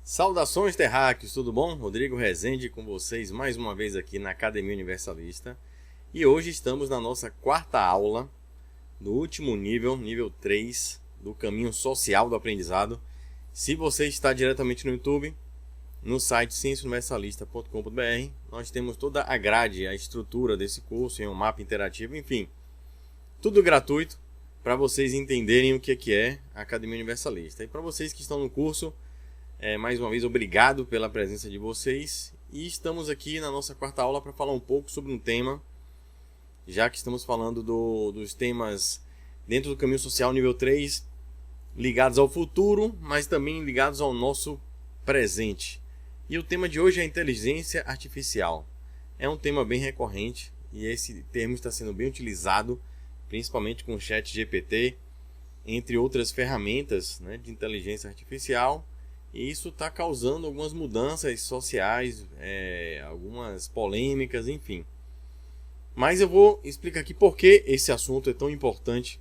Saudações terráqueos, tudo bom? Rodrigo Rezende com vocês mais uma vez aqui na Academia Universalista. E hoje estamos na nossa quarta aula do último nível 3 do caminho social do aprendizado. Se você está diretamente no YouTube, no site cienciauniversalista.com.br, nós temos toda a grade, a estrutura desse curso em um mapa interativo, enfim, tudo gratuito para vocês entenderem o que é a Academia Universalista. E para vocês que estão no curso, mais uma vez, obrigado pela presença de vocês. E estamos aqui na nossa quarta aula para falar um pouco sobre um tema, já que estamos falando dos temas dentro do caminho social nível 3, ligados ao futuro, mas também ligados ao nosso presente. E o tema de hoje é inteligência artificial. É um tema bem recorrente e esse termo está sendo bem utilizado, principalmente com o ChatGPT, entre outras ferramentas, de inteligência artificial. E isso está causando algumas mudanças sociais, algumas polêmicas, enfim. Mas eu vou explicar aqui por que esse assunto é tão importante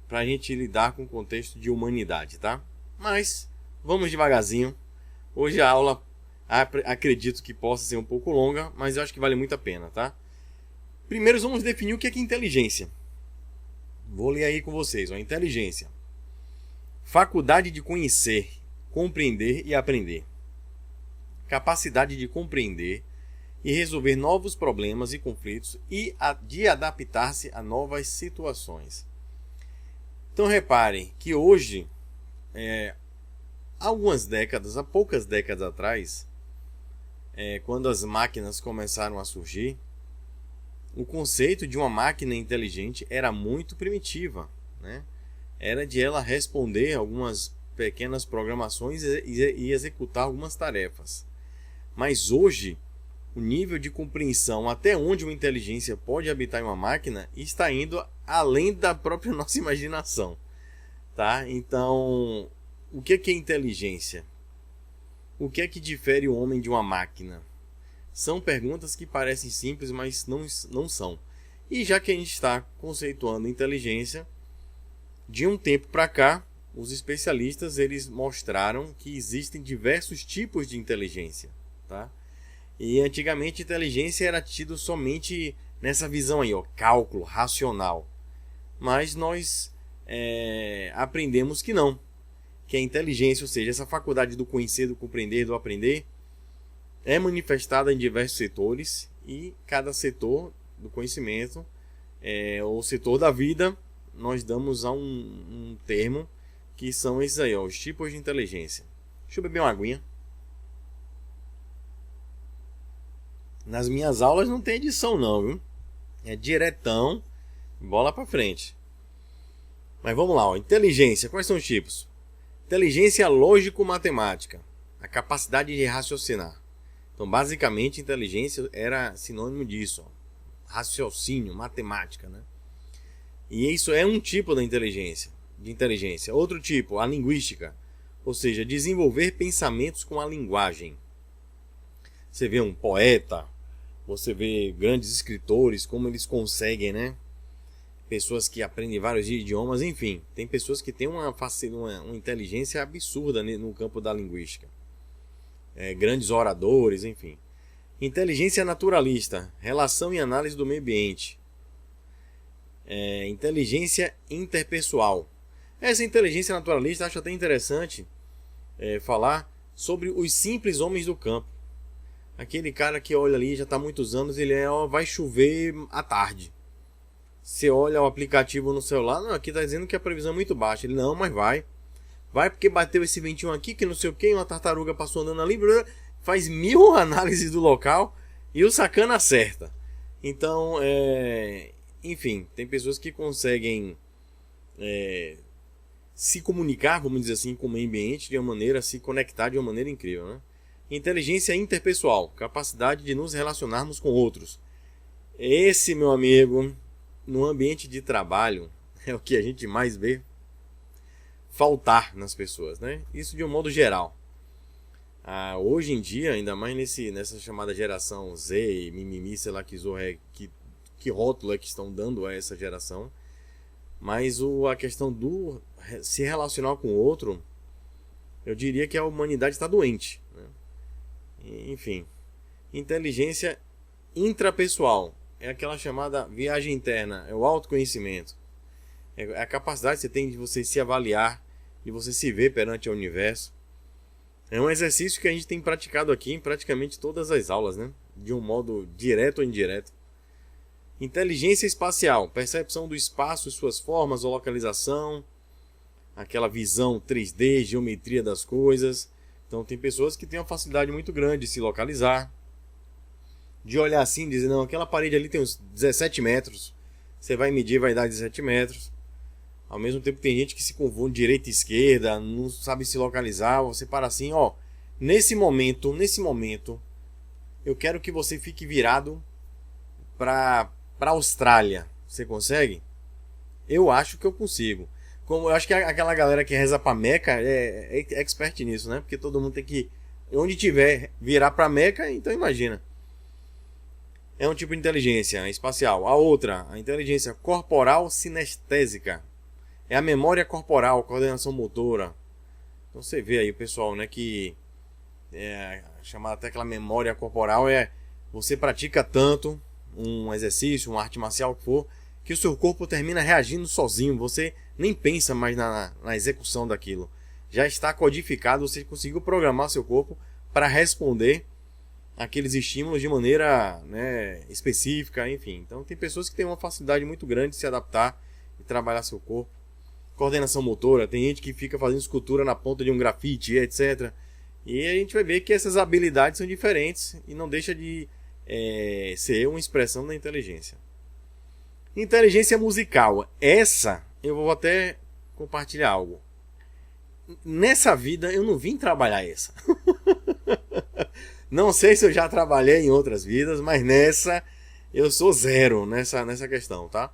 para a gente lidar com o contexto de humanidade, tá? Mas vamos devagarzinho. Hoje a aula, acredito que possa ser um pouco longa, mas eu acho que vale muito a pena, tá? Primeiro vamos definir o que é inteligência. Vou ler aí com vocês. Inteligência: faculdade de conhecer, compreender e aprender. Capacidade de compreender e resolver novos problemas e conflitos e de adaptar-se a novas situações. Então reparem que hoje, há poucas décadas atrás, quando as máquinas começaram a surgir, o conceito de uma máquina inteligente era muito primitiva, Era de ela responder algumas pequenas programações e executar algumas tarefas. Mas hoje, o nível de compreensão até onde uma inteligência pode habitar em uma máquina está indo além da própria nossa imaginação, tá? Então, o que é inteligência? O que é que difere o homem de uma máquina? São perguntas que parecem simples, mas não são. E já que a gente está conceituando inteligência, de um tempo para cá, os especialistas eles mostraram que existem diversos tipos de inteligência, tá? E antigamente inteligência era tido somente nessa visão aí, cálculo, racional. Mas nós aprendemos que não, que a inteligência, ou seja, essa faculdade do conhecer, do compreender, do aprender, é manifestada em diversos setores e cada setor do conhecimento, o setor da vida, nós damos a um termo que são esses aí, os tipos de inteligência. Deixa eu beber uma aguinha. Nas minhas aulas não tem edição não, viu? É diretão, bola para frente. Mas vamos lá, inteligência, quais são os tipos? Inteligência lógico-matemática, a capacidade de raciocinar. Então, basicamente, inteligência era sinônimo disso, raciocínio, matemática, E isso é um tipo de inteligência. Outro tipo, a linguística, ou seja, desenvolver pensamentos com a linguagem. Você vê um poeta, você vê grandes escritores, como eles conseguem, Pessoas que aprendem vários idiomas, enfim, tem pessoas que têm uma inteligência absurda no campo da linguística. Grandes oradores, enfim. Inteligência naturalista, relação e análise do meio ambiente. Inteligência interpessoal. Essa inteligência naturalista acho até interessante falar sobre os simples homens do campo. Aquele cara que olha ali, já está há muitos anos, ele vai chover à tarde. Você olha o aplicativo no celular, não, aqui está dizendo que a previsão é muito baixa. Ele, não, mas vai. Vai porque bateu esse ventinho aqui, que não sei o que, uma tartaruga passou andando ali, faz 1000 análises do local e o sacana acerta. Então, enfim, tem pessoas que conseguem se comunicar, vamos dizer assim, com o meio ambiente de uma maneira, se conectar de uma maneira incrível, Inteligência interpessoal, capacidade de nos relacionarmos com outros. Esse, meu amigo, no ambiente de trabalho, é o que a gente mais vê faltar nas pessoas, Isso de um modo geral. Hoje em dia, ainda mais nessa chamada geração Z e mimimi, sei lá que rótulo é que estão dando a essa geração, mas a questão do se relacionar com o outro Eu diria que a humanidade está doente, né? Enfim, inteligência intrapessoal é aquela chamada viagem interna, é o autoconhecimento. É a capacidade que você tem de você se avaliar, de você se ver perante o universo. É um exercício que a gente tem praticado aqui em praticamente todas as aulas, né? De um modo direto ou indireto. Inteligência espacial, percepção do espaço e suas formas ou localização, aquela visão 3D, geometria das coisas. Então tem pessoas que têm uma facilidade muito grande de se localizar, de olhar assim e dizer, não, aquela parede ali tem uns 17 metros, você vai medir, vai dar 17 metros. Ao mesmo tempo tem gente que se confunde direita e esquerda, não sabe se localizar, você para assim, ó, nesse momento, eu quero que você fique virado para Austrália. Você consegue? Eu acho que eu consigo. Como eu acho que aquela galera que reza para Meca é expert nisso, né? Porque todo mundo tem que, onde tiver, virar para Meca, então imagina. É um tipo de inteligência espacial. A outra, a inteligência corporal sinestésica. É a memória corporal, coordenação motora. Então você vê aí o pessoal, né, que chamada até aquela memória corporal você pratica tanto um exercício, uma arte marcial que for, que o seu corpo termina reagindo sozinho. Você nem pensa mais na execução daquilo. Já está codificado, você conseguiu programar seu corpo para responder aqueles estímulos de maneira, né, específica, enfim. Então tem pessoas que têm uma facilidade muito grande de se adaptar e trabalhar seu corpo. Coordenação motora, tem gente que fica fazendo escultura na ponta de um grafite, etc. E a gente vai ver que essas habilidades são diferentes e não deixa de ser uma expressão da inteligência. Inteligência musical. Essa, eu vou até compartilhar algo. Nessa vida eu não vim trabalhar essa. Não sei se eu já trabalhei em outras vidas, mas nessa eu sou zero nessa questão, tá?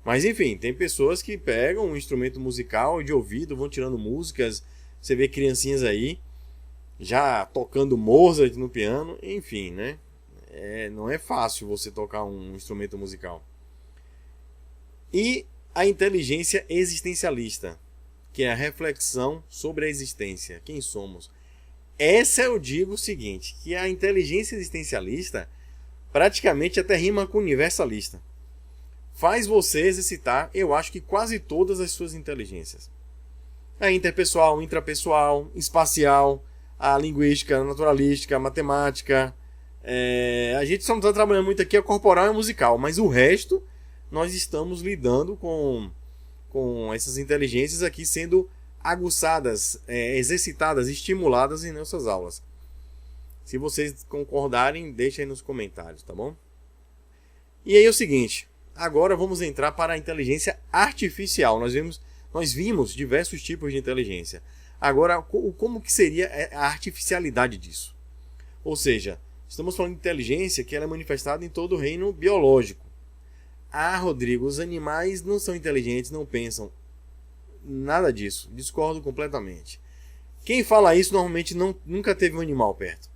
Mas enfim, tem pessoas que pegam um instrumento musical de ouvido, vão tirando músicas. Você vê criancinhas aí já tocando Mozart no piano, enfim, né? Não é fácil você tocar um instrumento musical. E a inteligência existencialista, que é a reflexão sobre a existência, quem somos. Essa eu digo o seguinte, que a inteligência existencialista praticamente até rima com universalista. Faz você exercitar, eu acho que quase todas as suas inteligências. A interpessoal, intrapessoal, espacial, a linguística, a naturalística, a matemática. A gente só não está trabalhando muito aqui a corporal e a musical, mas o resto nós estamos lidando com essas inteligências aqui sendo aguçadas, exercitadas, estimuladas em nossas aulas. Se vocês concordarem, deixem aí nos comentários, tá bom? E aí é o seguinte, agora vamos entrar para a inteligência artificial. Nós vimos diversos tipos de inteligência. Agora, como que seria a artificialidade disso? Ou seja, estamos falando de inteligência que ela é manifestada em todo o reino biológico. Ah, Rodrigo, os animais não são inteligentes, não pensam. Nada disso, discordo completamente. Quem fala isso normalmente nunca teve um animal perto.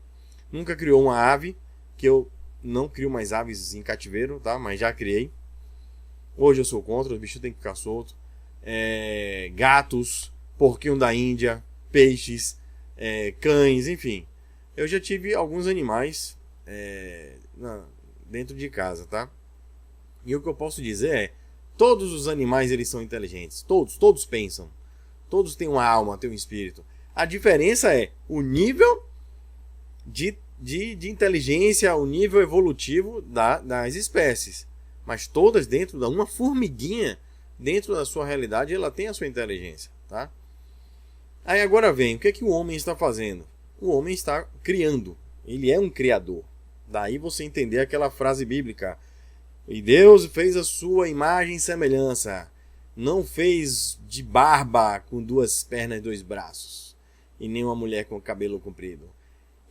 Nunca criou uma ave, que eu não crio mais aves em cativeiro, tá? Mas já criei. Hoje eu sou contra, os bichos têm que ficar soltos. Gatos, porquinho da Índia, peixes, cães, enfim. Eu já tive alguns animais dentro de casa, tá? E o que eu posso dizer é, todos os animais eles são inteligentes, todos pensam, todos têm uma alma, têm um espírito. A diferença é o nível de inteligência, o nível evolutivo das espécies. Mas todas dentro da uma formiguinha, dentro da sua realidade, ela tem a sua inteligência, tá? Aí agora vem, o que é que o homem está fazendo? O homem está criando, ele é um criador. Daí você entender aquela frase bíblica: e Deus fez a sua imagem e semelhança, não fez de barba com 2 pernas e 2 braços, e nem uma mulher com cabelo comprido.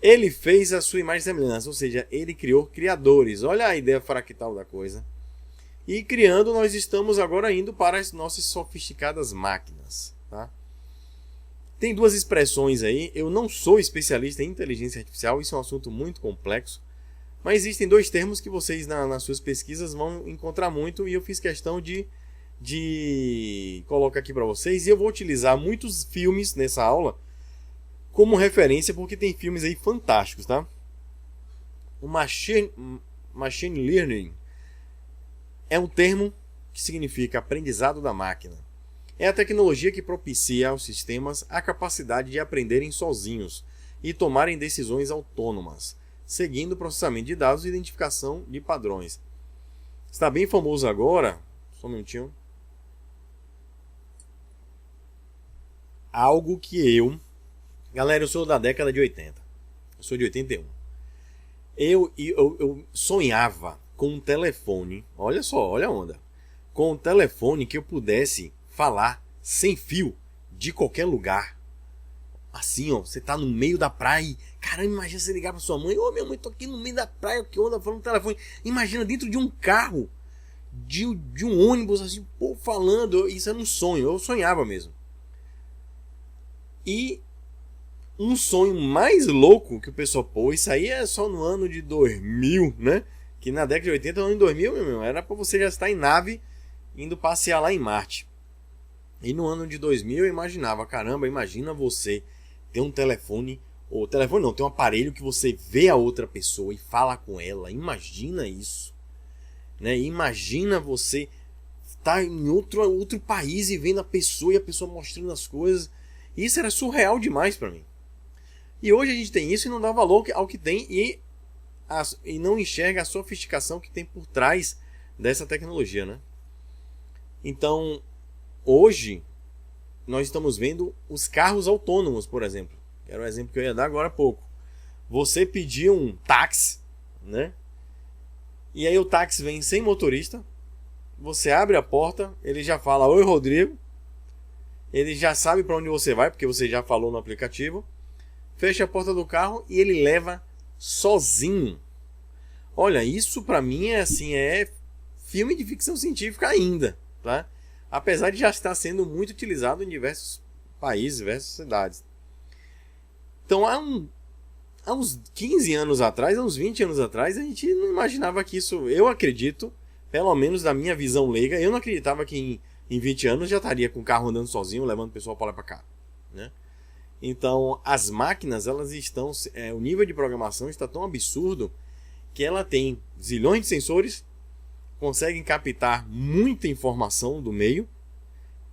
Ele fez a sua imagem e semelhança, ou seja, ele criou criadores. Olha a ideia fractal da coisa. E criando, nós estamos agora indo para as nossas sofisticadas máquinas, tá? Tem 2 expressões aí. Eu não sou especialista em inteligência artificial, isso é um assunto muito complexo. Mas existem 2 termos que vocês nas suas pesquisas vão encontrar muito, e eu fiz questão de colocar aqui para vocês. E eu vou utilizar muitos filmes nessa aula como referência porque tem filmes aí fantásticos, tá? O machine learning é um termo que significa aprendizado da máquina. É a tecnologia que propicia aos sistemas a capacidade de aprenderem sozinhos e tomarem decisões autônomas, seguindo o processamento de dados e identificação de padrões. Está bem famoso agora, só um minutinho, algo que galera, eu sou da década de 80, eu sou de 81. Eu sonhava com um telefone, olha só, olha a onda, com um telefone que eu pudesse falar sem fio de qualquer lugar. Assim, ó, você tá no meio da praia, caramba, imagina você ligar pra sua mãe, ô minha mãe, tô aqui no meio da praia, que onda, falando no telefone. Imagina dentro de um carro, de um ônibus, assim, pô, falando, isso era um sonho, eu sonhava mesmo. E um sonho mais louco que o pessoal pôs, isso aí é só no ano de 2000, né? Que na década de 80, no ano de 2000, meu irmão, era pra você já estar em nave, indo passear lá em Marte. E no ano de 2000 eu imaginava, caramba, imagina você ter um telefone, ou telefone não, ter um aparelho que você vê a outra pessoa e fala com ela. Imagina isso, né? Imagina você estar em outro país e vendo a pessoa e a pessoa mostrando as coisas. Isso era surreal demais para mim. E hoje a gente tem isso e não dá valor ao que tem e não enxerga a sofisticação que tem por trás dessa tecnologia, né? Então, hoje, nós estamos vendo os carros autônomos, por exemplo. Era o exemplo que eu ia dar agora há pouco. Você pediu um táxi, né? E aí o táxi vem sem motorista. Você abre a porta, ele já fala, oi Rodrigo. Ele já sabe para onde você vai, porque você já falou no aplicativo. Fecha a porta do carro e ele leva sozinho. Olha, isso para mim é assim, é filme de ficção científica ainda, tá? Apesar de já estar sendo muito utilizado em diversos países, diversas cidades. Então, há uns 15 anos atrás, há uns 20 anos atrás, a gente não imaginava que isso... Eu acredito, pelo menos da minha visão leiga, eu não acreditava que em 20 anos já estaria com o carro andando sozinho, levando o pessoal para lá e para cá, né? Então, as máquinas, elas estão... o nível de programação está tão absurdo que ela tem zilhões de sensores, conseguem captar muita informação do meio,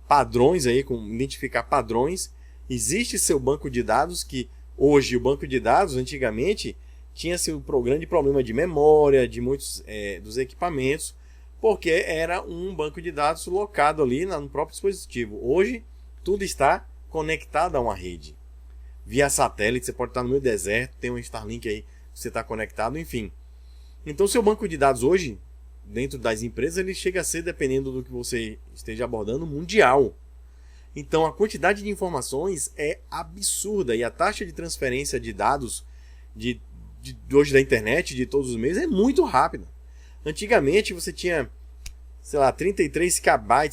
padrões aí, identificar padrões. Existe seu banco de dados, que hoje o banco de dados, antigamente, tinha seu grande problema de memória, de muitos dos equipamentos, porque era um banco de dados locado ali no próprio dispositivo. Hoje, tudo está conectado a uma rede. Via satélite, você pode estar no meio do deserto, tem um Starlink aí, você está conectado, enfim. Então, seu banco de dados hoje, dentro das empresas, ele chega a ser, dependendo do que você esteja abordando, mundial. Então a quantidade de informações é absurda e a taxa de transferência de dados de hoje da internet, de todos os meios, é muito rápida. Antigamente você tinha, sei lá, 33 KB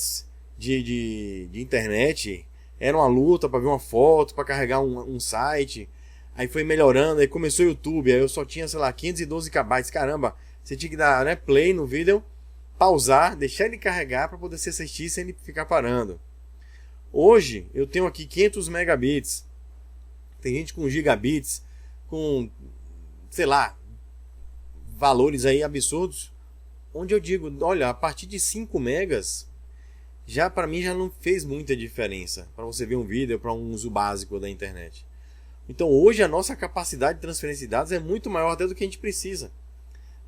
de internet, era uma luta para ver uma foto, para carregar um site, aí foi melhorando, aí começou o YouTube, aí eu só tinha, sei lá, 512 KB, caramba, você tinha que dar, né, play no vídeo, pausar, deixar ele carregar para poder se assistir sem ele ficar parando. Hoje eu tenho aqui 500 megabits, tem gente com gigabits, com, sei lá, valores aí absurdos, onde eu digo, olha, a partir de 5 megas, já para mim já não fez muita diferença para você ver um vídeo, para um uso básico da internet. Então hoje a nossa capacidade de transferência de dados é muito maior até do que a gente precisa.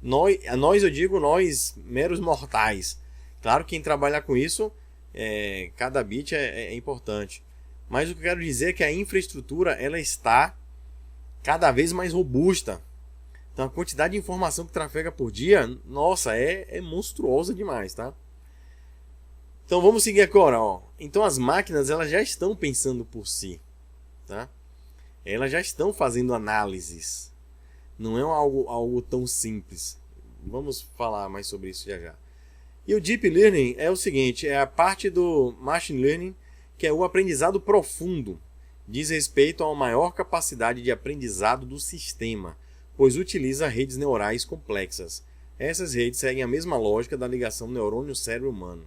Nós, eu digo, nós meros mortais. Claro que quem trabalha com isso, cada bit é importante. Mas o que eu quero dizer é que a infraestrutura ela está cada vez mais robusta. Então a quantidade de informação que trafega por dia, nossa, é monstruosa demais, tá? Então vamos seguir agora, ó. Então as máquinas elas já estão pensando por si, tá? Elas já estão fazendo análises. Não é algo tão simples. Vamos falar mais sobre isso já já. E o Deep Learning é o seguinte, é a parte do Machine Learning, que é o aprendizado profundo. Diz respeito a uma maior capacidade de aprendizado do sistema, pois utiliza redes neurais complexas. Essas redes seguem a mesma lógica da ligação neurônio-cérebro humano.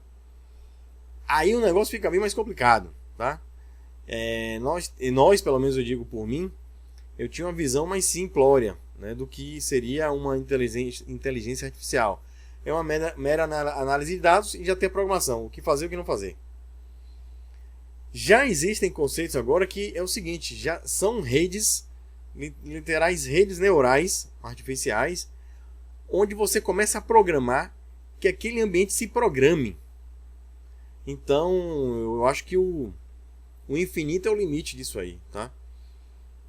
Aí o negócio fica bem mais complicado, tá? Nós, pelo menos eu digo por mim, eu tinha uma visão mais simplória, né, do que seria uma inteligência artificial. É uma mera análise de dados e já tem a programação, o que fazer e o que não fazer. Já existem conceitos agora que é o seguinte, já são redes, literais redes neurais artificiais, onde você começa a programar que aquele ambiente se programe. Então, eu acho que o infinito é o limite disso aí, tá?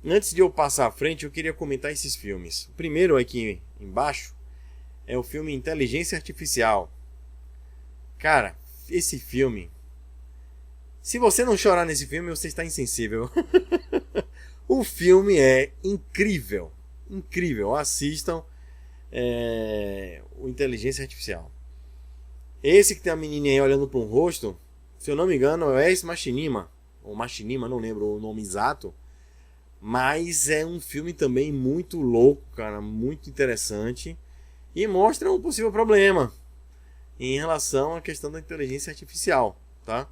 Antes de eu passar à frente, eu queria comentar esses filmes. O primeiro aqui embaixo é o filme Inteligência Artificial. Cara, esse filme... Se você não chorar nesse filme, você está insensível. O filme é incrível. Incrível. Assistam o Inteligência Artificial. Esse que tem a menininha aí olhando para um rosto, se eu não me engano, é Ex Machinima. Ou Machinima, não lembro o nome exato. Mas é um filme também muito louco, cara. Muito interessante. E mostra um possível problema em relação à questão da inteligência artificial, tá?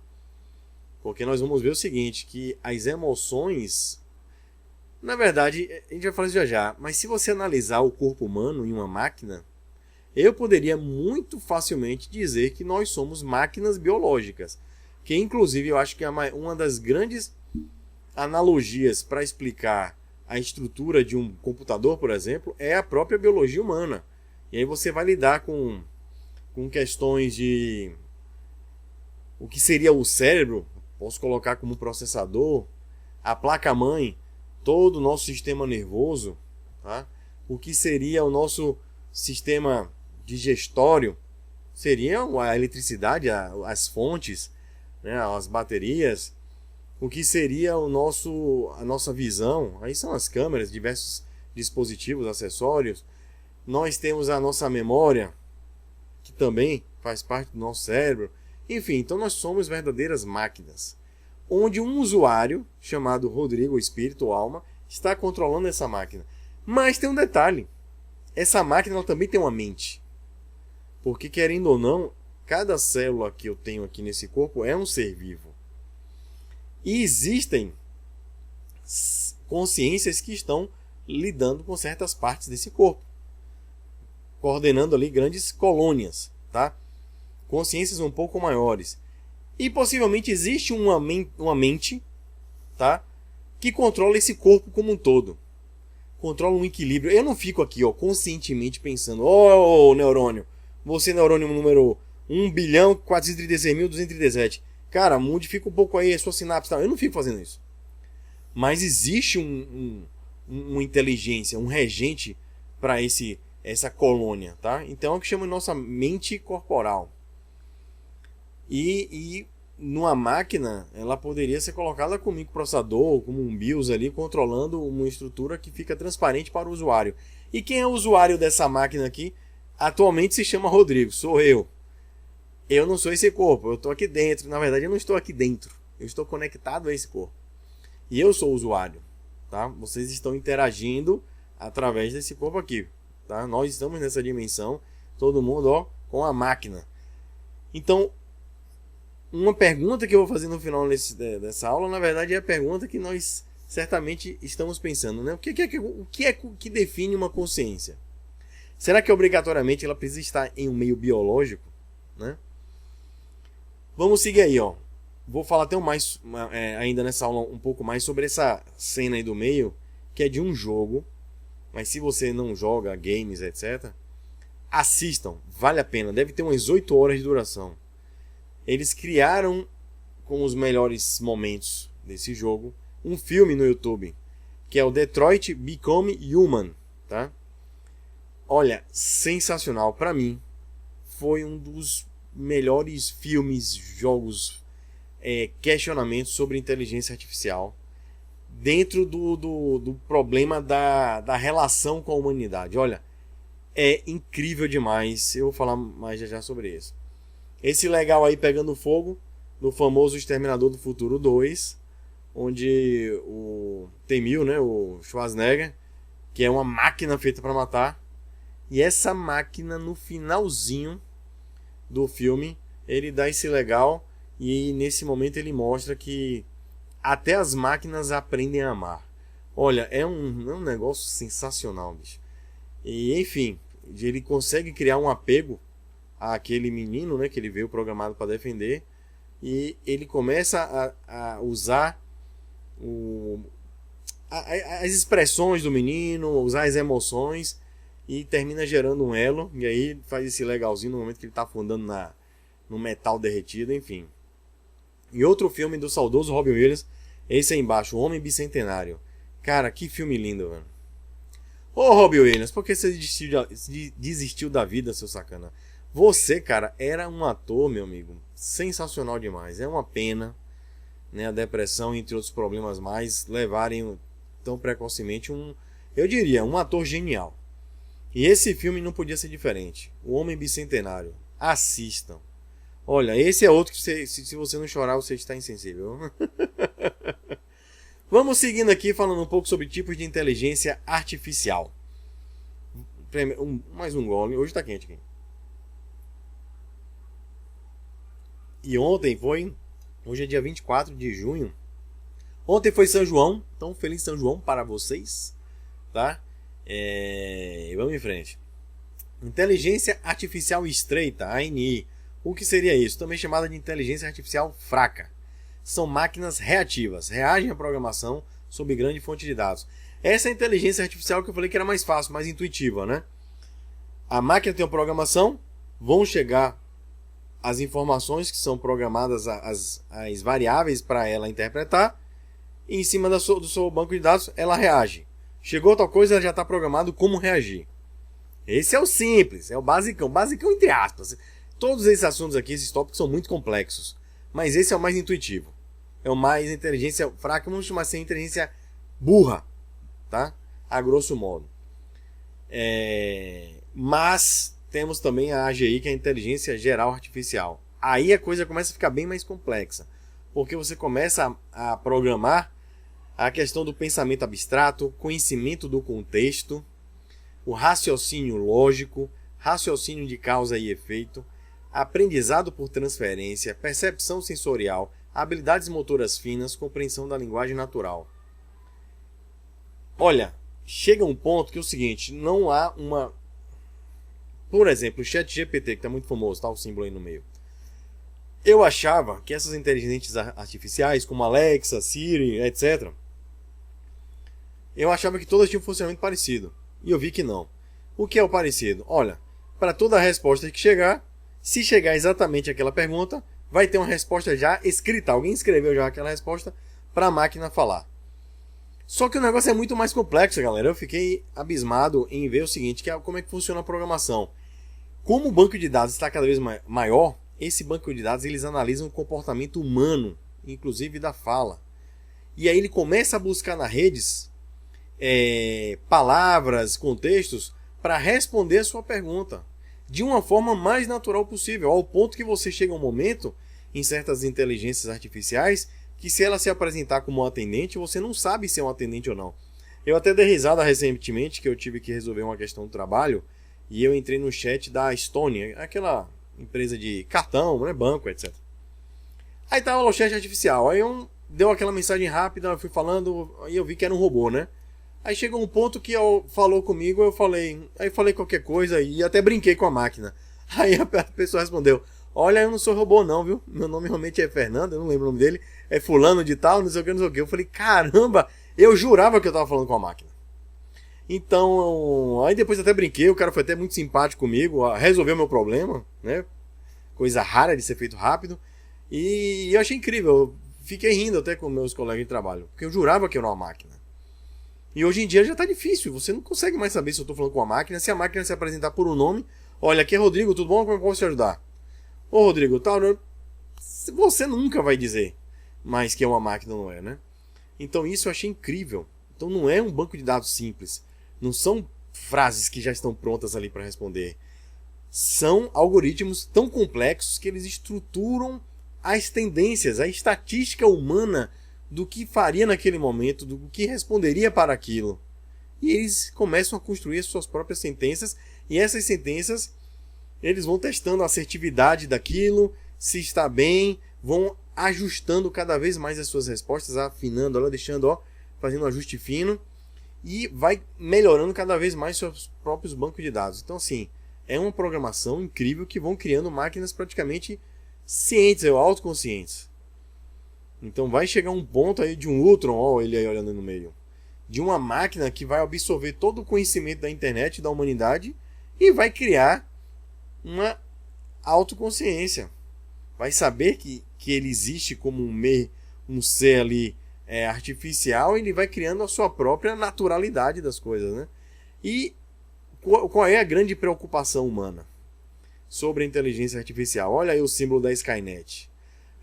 Porque nós vamos ver o seguinte, que as emoções... Na verdade, a gente vai falar isso já, mas se você analisar o corpo humano em uma máquina, eu poderia muito facilmente dizer que nós somos máquinas biológicas. Que inclusive eu acho que uma das grandes analogias para explicar a estrutura de um computador, por exemplo, é a própria biologia humana. E aí você vai lidar com questões de... O que seria o cérebro, posso colocar como processador, a placa-mãe, todo o nosso sistema nervoso, tá? O que seria o nosso sistema digestório, seria a eletricidade, as fontes, né? As baterias, o que seria a nossa visão, aí são as câmeras, diversos dispositivos, acessórios. Nós temos a nossa memória, que também faz parte do nosso cérebro. Enfim, então nós somos verdadeiras máquinas, onde um usuário, chamado Rodrigo, espírito ou alma, está controlando essa máquina. Mas tem um detalhe, essa máquina ela também tem uma mente. Porque, querendo ou não, cada célula que eu tenho aqui nesse corpo é um ser vivo. E existem consciências que estão lidando com certas partes desse corpo, coordenando ali grandes colônias, tá? Consciências um pouco maiores. E possivelmente existe uma mente, tá? Que controla esse corpo como um todo. Controla um equilíbrio. Eu não fico aqui, ó, conscientemente pensando, neurônio, você neurônio número 1.436.237. Cara, modifica um pouco aí a sua sinapse. Eu não fico fazendo isso. Mas existe uma inteligência, um regente para essa colônia, tá? Então é o que chama de nossa mente corporal. E numa máquina, ela poderia ser colocada como microprocessador, como um BIOS ali, controlando uma estrutura que fica transparente para o usuário. E quem é o usuário dessa máquina aqui? Atualmente se chama Rodrigo, sou eu. Eu não sou esse corpo, eu estou aqui dentro. Na verdade, eu não estou aqui dentro. Eu estou conectado a esse corpo. E eu sou o usuário, tá? Vocês estão interagindo através desse corpo aqui, tá? Nós estamos nessa dimensão, todo mundo, ó, com a máquina. Então, uma pergunta que eu vou fazer no final dessa aula, na verdade, é a pergunta que nós certamente estamos pensando, né? O que define uma consciência? Será que obrigatoriamente ela precisa estar em um meio biológico, né? Vamos seguir aí, ó. Vou falar até ainda nessa aula um pouco mais sobre essa cena aí do meio, que é de um jogo. Mas se você não joga games, etc., assistam, vale a pena. Deve ter umas 8 horas de duração. Eles criaram, com os melhores momentos desse jogo, um filme no YouTube, que é o Detroit Become Human, tá? Olha, sensacional. Para mim, foi um dos melhores filmes, jogos, questionamentos sobre inteligência artificial, dentro do problema da relação com a humanidade. Olha, é incrível demais. Eu vou falar mais já sobre isso. Esse legal aí pegando fogo, do famoso Exterminador do Futuro 2, onde o T-1000, né, o Schwarzenegger, que é uma máquina feita para matar, e essa máquina no finalzinho do filme, ele dá esse legal, e nesse momento ele mostra que até as máquinas aprendem a amar. Olha, é um negócio sensacional, bicho. E enfim, ele consegue criar um apego àquele menino, né, que ele veio programado para defender, e ele começa a usar as expressões do menino, usar as emoções, e termina gerando um elo, e aí faz esse legalzinho no momento que ele está afundando no metal derretido, enfim. E outro filme do saudoso Robin Williams, esse aí embaixo, O Homem Bicentenário. Cara, que filme lindo, velho. Ô Robin Williams, por que você desistiu da vida, seu sacana? Você, cara, era um ator, meu amigo, sensacional demais. É uma pena, né, a depressão, entre outros problemas mais, levarem tão precocemente eu diria, um ator genial. E esse filme não podia ser diferente. O Homem Bicentenário. Assistam. Olha, esse é outro que se você não chorar, você está insensível. Vamos seguindo aqui, falando um pouco sobre tipos de inteligência artificial. Mais um gole. Hoje está quente aqui. E ontem foi... Hoje é dia 24 de junho. Ontem foi São João. Então, feliz São João para vocês. Tá? Vamos em frente. Inteligência Artificial Estreita, ANI. O que seria isso? Também chamada de inteligência artificial fraca. São máquinas reativas, reagem à programação sob grande fonte de dados. Essa é a inteligência artificial que eu falei que era mais fácil, mais intuitiva, né? A máquina tem uma programação, vão chegar as informações que são programadas, as variáveis para ela interpretar, e em cima do seu banco de dados ela reage. Chegou tal coisa, ela já está programado como reagir. Esse é o simples, é o basicão entre aspas. Todos esses assuntos aqui, esses tópicos são muito complexos, mas esse é o mais intuitivo. É o mais inteligência fraca, vamos chamar assim, inteligência burra, tá? A grosso modo. Mas temos também a AGI, que é a inteligência geral artificial. Aí a coisa começa a ficar bem mais complexa, porque você começa a programar a questão do pensamento abstrato, conhecimento do contexto, o raciocínio lógico, raciocínio de causa e efeito, aprendizado por transferência, percepção sensorial, habilidades motoras finas, compreensão da linguagem natural. Olha, chega um ponto que é o seguinte, não há uma... Por exemplo, o ChatGPT, que está muito famoso, está o símbolo aí no meio. Eu achava que essas inteligências artificiais, como Alexa, Siri, etc., eu achava que todas tinham um funcionamento parecido. E eu vi que não. O que é o parecido? Olha, para toda resposta que chegar, se chegar exatamente aquela pergunta, vai ter uma resposta já escrita. Alguém escreveu já aquela resposta para a máquina falar. Só que o negócio é muito mais complexo, galera. Eu fiquei abismado em ver o seguinte, que é como é que funciona a programação. Como o banco de dados está cada vez maior, esse banco de dados eles analisam o comportamento humano, inclusive da fala. E aí ele começa a buscar nas redes palavras, contextos, para responder a sua pergunta de uma forma mais natural possível, ao ponto que você chega um momento, em certas inteligências artificiais, que se ela se apresentar como um atendente, você não sabe se é um atendente ou não. Eu até dei risada recentemente, que eu tive que resolver uma questão do trabalho, e eu entrei no chat da Estônia, aquela empresa de cartão, né, banco, etc. Aí tava lá o chat artificial, aí deu aquela mensagem rápida, eu fui falando, aí eu vi que era um robô, né? Aí chegou um ponto que falou comigo, aí falei qualquer coisa e até brinquei com a máquina. Aí a pessoa respondeu, olha, eu não sou robô não, viu? Meu nome realmente é Fernando, eu não lembro o nome dele, é fulano de tal, não sei o que, não sei o que. Eu falei, caramba, eu jurava que eu tava falando com a máquina. Então, aí depois até brinquei, o cara foi até muito simpático comigo, resolveu meu problema, né? Coisa rara de ser feito rápido. E eu achei incrível, eu fiquei rindo até com meus colegas de trabalho, porque eu jurava que era uma máquina. E hoje em dia já está difícil, você não consegue mais saber se eu estou falando com a máquina, se a máquina se apresentar por um nome. Olha, aqui é Rodrigo, tudo bom? Como eu posso te ajudar? Ô Rodrigo, tal, você nunca vai dizer mais que é uma máquina, não é, né? Então isso eu achei incrível. Então não é um banco de dados simples. Não são frases que já estão prontas ali para responder. São algoritmos tão complexos que eles estruturam as tendências, a estatística humana do que faria naquele momento, do que responderia para aquilo. E eles começam a construir as suas próprias sentenças, e essas sentenças eles vão testando a assertividade daquilo, se está bem, vão ajustando cada vez mais as suas respostas, afinando ela, deixando, ó, fazendo um ajuste fino e vai melhorando cada vez mais seus próprios bancos de dados. Então, assim, é uma programação incrível que vão criando máquinas praticamente cientes, ou autoconscientes. Então vai chegar um ponto aí de um Ultron, ó, ele aí olhando no meio, de uma máquina que vai absorver todo o conhecimento da internet, da humanidade, e vai criar uma autoconsciência. Vai saber que ele existe como um ser ali artificial, e ele vai criando a sua própria naturalidade das coisas, né? E qual é a grande preocupação humana sobre a inteligência artificial? Olha aí o símbolo da Skynet.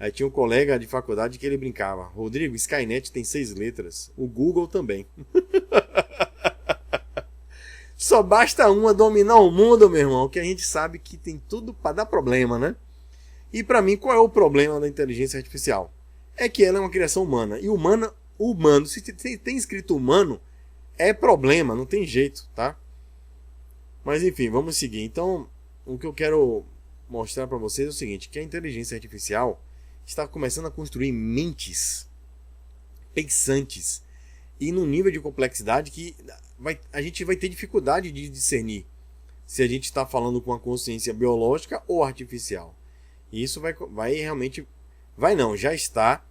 Aí tinha um colega de faculdade que ele brincava: Rodrigo, Skynet tem 6 letras, o Google também. Só basta uma dominar o mundo, meu irmão, que a gente sabe que tem tudo para dar problema, né? E para mim, qual é o problema da inteligência artificial? É que ela é uma criação humana. E humano, se tem escrito humano, é problema, não tem jeito, tá? Mas enfim, vamos seguir. Então, o que eu quero mostrar para vocês é o seguinte, que a inteligência artificial está começando a construir mentes pensantes e num nível de complexidade que a gente vai ter dificuldade de discernir se a gente está falando com uma consciência biológica ou artificial. E isso vai realmente... Vai não, já está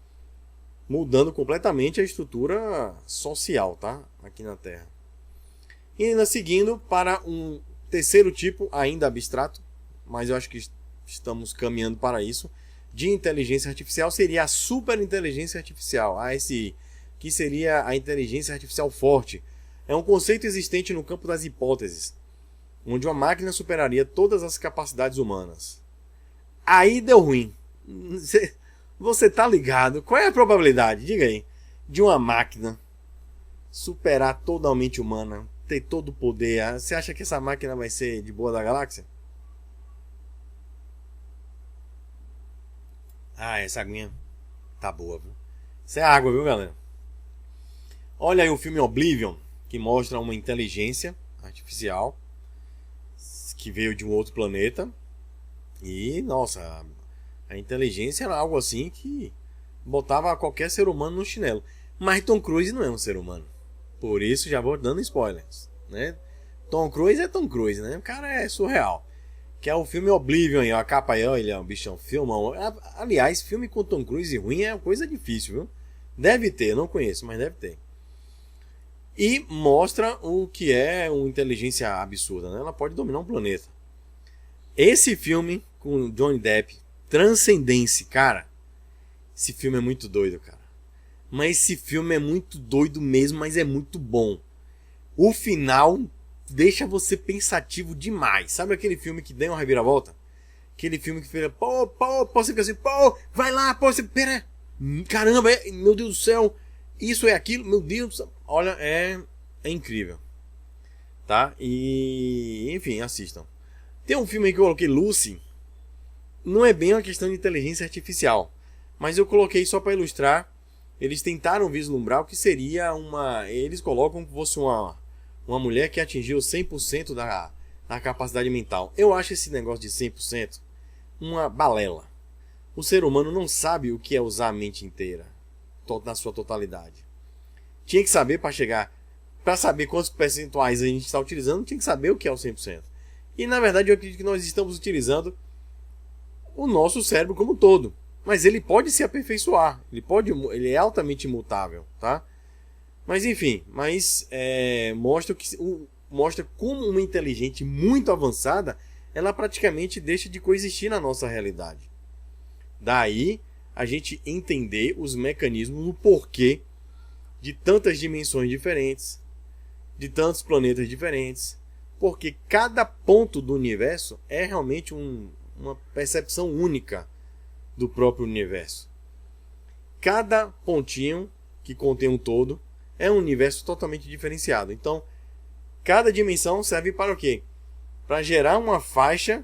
mudando completamente a estrutura social, tá? Aqui na Terra. E ainda seguindo para um terceiro tipo, ainda abstrato, mas eu acho que estamos caminhando para isso, de inteligência artificial, seria a superinteligência artificial, a ASI, que seria a inteligência artificial forte. É um conceito existente no campo das hipóteses, onde uma máquina superaria todas as capacidades humanas. Aí deu ruim. Você tá ligado? Qual é a probabilidade, diga aí, de uma máquina superar totalmente humana, ter todo o poder? Você acha que essa máquina vai ser de boa da galáxia? Ah, essa aguinha tá boa, viu? Isso é água, viu, galera? Olha aí o filme Oblivion, que mostra uma inteligência artificial que veio de um outro planeta. E, nossa, a inteligência era algo assim que botava qualquer ser humano no chinelo. Mas Tom Cruise não é um ser humano. Por isso já vou dando spoilers, né? Tom Cruise é Tom Cruise, né? O cara é surreal. Que é o filme Oblivion aí, ó, a capa aí, ó, ele é um bichão, filmão. Aliás, filme com Tom Cruise ruim é uma coisa difícil, viu? Deve ter, não conheço, mas deve ter. E mostra o que é uma inteligência absurda, né? Ela pode dominar um planeta. Esse filme com Johnny Depp, Transcendência, cara. Esse filme é muito doido, cara. Mas esse filme é muito doido mesmo, mas é muito bom. O final deixa você pensativo demais. Sabe aquele filme que deu uma reviravolta? Aquele filme que fica, você fica assim, vai lá, você, pera, caramba, meu Deus do céu, isso é aquilo, meu Deus do céu. Olha, é incrível. Tá? E, enfim, assistam. Tem um filme aí que eu coloquei, Lucy. Não é bem uma questão de inteligência artificial, mas eu coloquei só para ilustrar. Eles tentaram vislumbrar o que seria uma... Eles colocam como se fosse uma mulher que atingiu 100% da capacidade mental. Eu acho esse negócio de 100% uma balela. O ser humano não sabe o que é usar a mente inteira, na sua totalidade. Tinha que saber para chegar... Para saber quantos percentuais a gente está utilizando, tinha que saber o que é o 100%. E na verdade eu acredito que nós estamos utilizando o nosso cérebro como um todo. Mas ele pode se aperfeiçoar. Ele é altamente imutável, tá? Mas enfim, mostra como uma inteligente muito avançada, ela praticamente deixa de coexistir na nossa realidade. Daí a gente entender os mecanismos, o porquê de tantas dimensões diferentes, de tantos planetas diferentes, porque cada ponto do universo é realmente uma percepção única do próprio universo. Cada pontinho que contém um todo é um universo totalmente diferenciado. Então, cada dimensão serve para o quê? Para gerar uma faixa,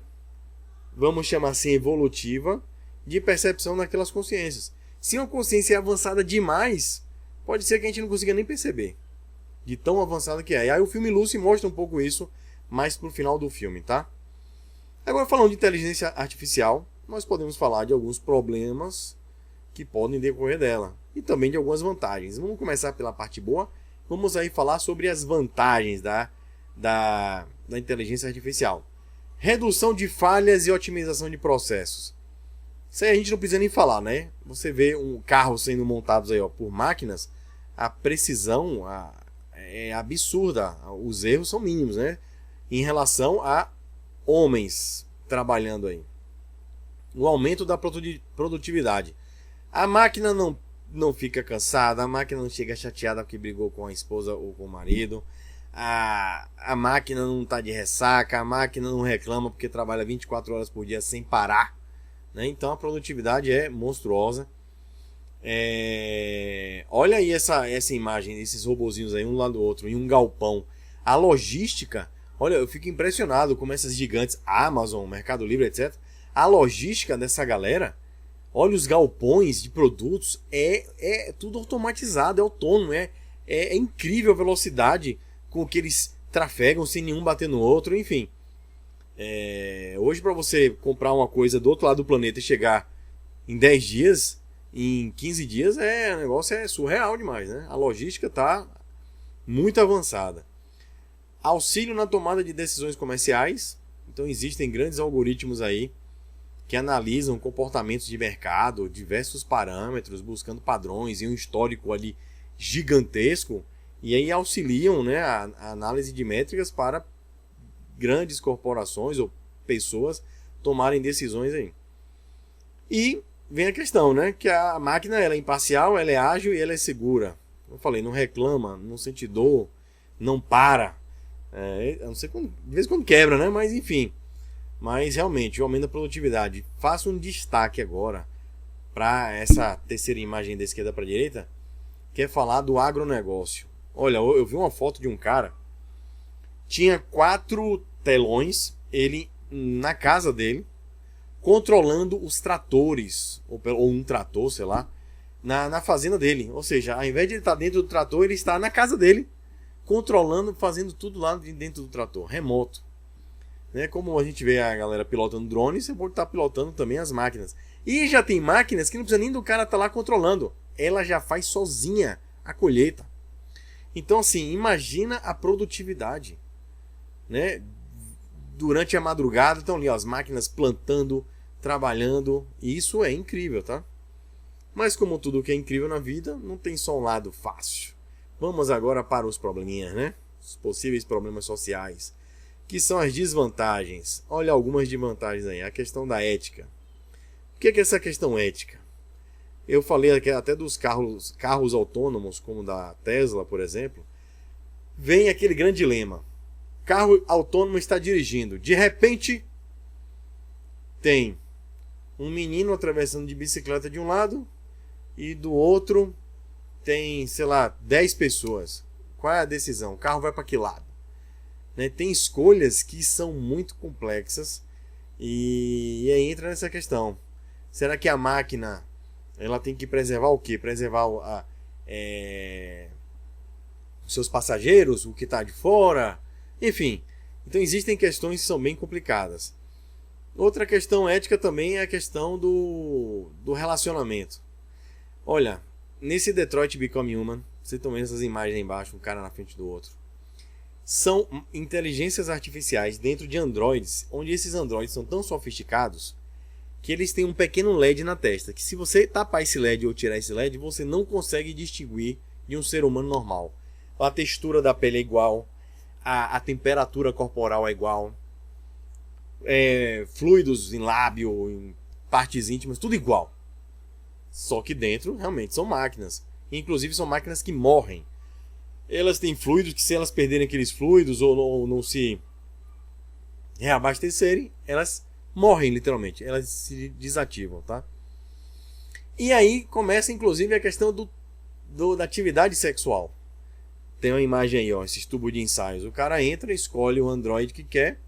vamos chamar assim, evolutiva, de percepção daquelas consciências. Se uma consciência é avançada demais, pode ser que a gente não consiga nem perceber, de tão avançada que é. E aí o filme Lucy mostra um pouco isso, mais pro final do filme, tá? Agora, falando de inteligência artificial, nós podemos falar de alguns problemas que podem decorrer dela e também de algumas vantagens. Vamos começar pela parte boa. Vamos aí falar sobre as vantagens da inteligência artificial. Redução de falhas e otimização de processos. Isso aí a gente não precisa nem falar, né? Você vê um carro sendo montados aí, ó, por máquinas, a precisão é absurda. Os erros são mínimos, né? Em relação a homens trabalhando aí. O aumento da produtividade. A máquina não fica cansada, a máquina não chega chateada porque brigou com a esposa ou com o marido. A máquina não está de ressaca, a máquina não reclama porque trabalha 24 horas por dia sem parar, né? Então a produtividade é monstruosa. Olha aí essa imagem desses robozinhos aí, um lado do outro, em um galpão. A logística, olha, eu fico impressionado como essas gigantes, Amazon, Mercado Livre, etc. A logística dessa galera, olha os galpões de produtos, é tudo automatizado, é autônomo, é incrível a velocidade com que eles trafegam sem nenhum bater no outro, enfim. Hoje para você comprar uma coisa do outro lado do planeta e chegar em 10 dias, em 15 dias, o negócio é surreal demais, né? A logística está muito avançada. Auxílio na tomada de decisões comerciais. Então existem grandes algoritmos aí que analisam comportamentos de mercado, diversos parâmetros, buscando padrões e um histórico ali gigantesco, e aí auxiliam, né, a análise de métricas para grandes corporações ou pessoas tomarem decisões aí. E vem a questão, né, que a máquina ela é imparcial, ela é ágil e ela é segura. Eu falei, não reclama, não sente dor, não para. Eu não sei quando, de vez em quando quebra, né, mas enfim. Mas realmente, o aumento da produtividade. Faço um destaque agora para essa terceira imagem da esquerda para a direita, que é falar do agronegócio. Olha, eu vi uma foto de um cara, tinha 4 telões, ele na casa dele, controlando os tratores, ou um trator, sei lá, na fazenda dele. Ou seja, ao invés de ele estar dentro do trator, ele está na casa dele, controlando, fazendo tudo lá dentro do trator, remoto. Né? Como a gente vê a galera pilotando drones, você pode estar pilotando também as máquinas. E já tem máquinas que não precisa nem do cara estar lá controlando. Ela já faz sozinha a colheita. Então, assim, imagina a produtividade, né? Durante a madrugada, estão ali ó, as máquinas plantando, trabalhando. E isso é incrível, tá? Mas como tudo que é incrível na vida, não tem só um lado fácil. Vamos agora para os probleminhas, né? Os possíveis problemas sociais, que são as desvantagens. Olha algumas desvantagens aí. A questão da ética. O que é essa questão ética? Eu falei aqui até dos carros autônomos, como da Tesla, por exemplo. Vem aquele grande dilema. Carro autônomo está dirigindo. De repente, tem um menino atravessando de bicicleta de um lado e do outro tem, sei lá, 10 pessoas. Qual é a decisão? O carro vai para que lado? Né? Tem escolhas que são muito complexas e aí entra nessa questão. Será que a máquina ela tem que preservar o quê? Preservar os seus passageiros, o que está de fora, enfim. Então existem questões que são bem complicadas. Outra questão ética também é a questão do relacionamento. Olha, nesse Detroit Become Human, vocês estão vendo essas imagens aí embaixo, um cara na frente do outro. São inteligências artificiais dentro de androides, onde esses androides são tão sofisticados que eles têm um pequeno LED na testa, que se você tapar esse LED ou tirar esse LED, você não consegue distinguir de um ser humano normal. A textura da pele é igual, a temperatura corporal é igual, fluidos em lábio, em partes íntimas, tudo igual. Só que dentro realmente são máquinas. Inclusive são máquinas que morrem. Elas têm fluidos que se elas perderem aqueles fluidos ou não se reabastecerem, elas morrem literalmente. Elas se desativam, tá? E aí começa inclusive a questão da atividade sexual. Tem uma imagem aí, ó, esses tubos de ensaios. O cara entra, escolhe o Android que quer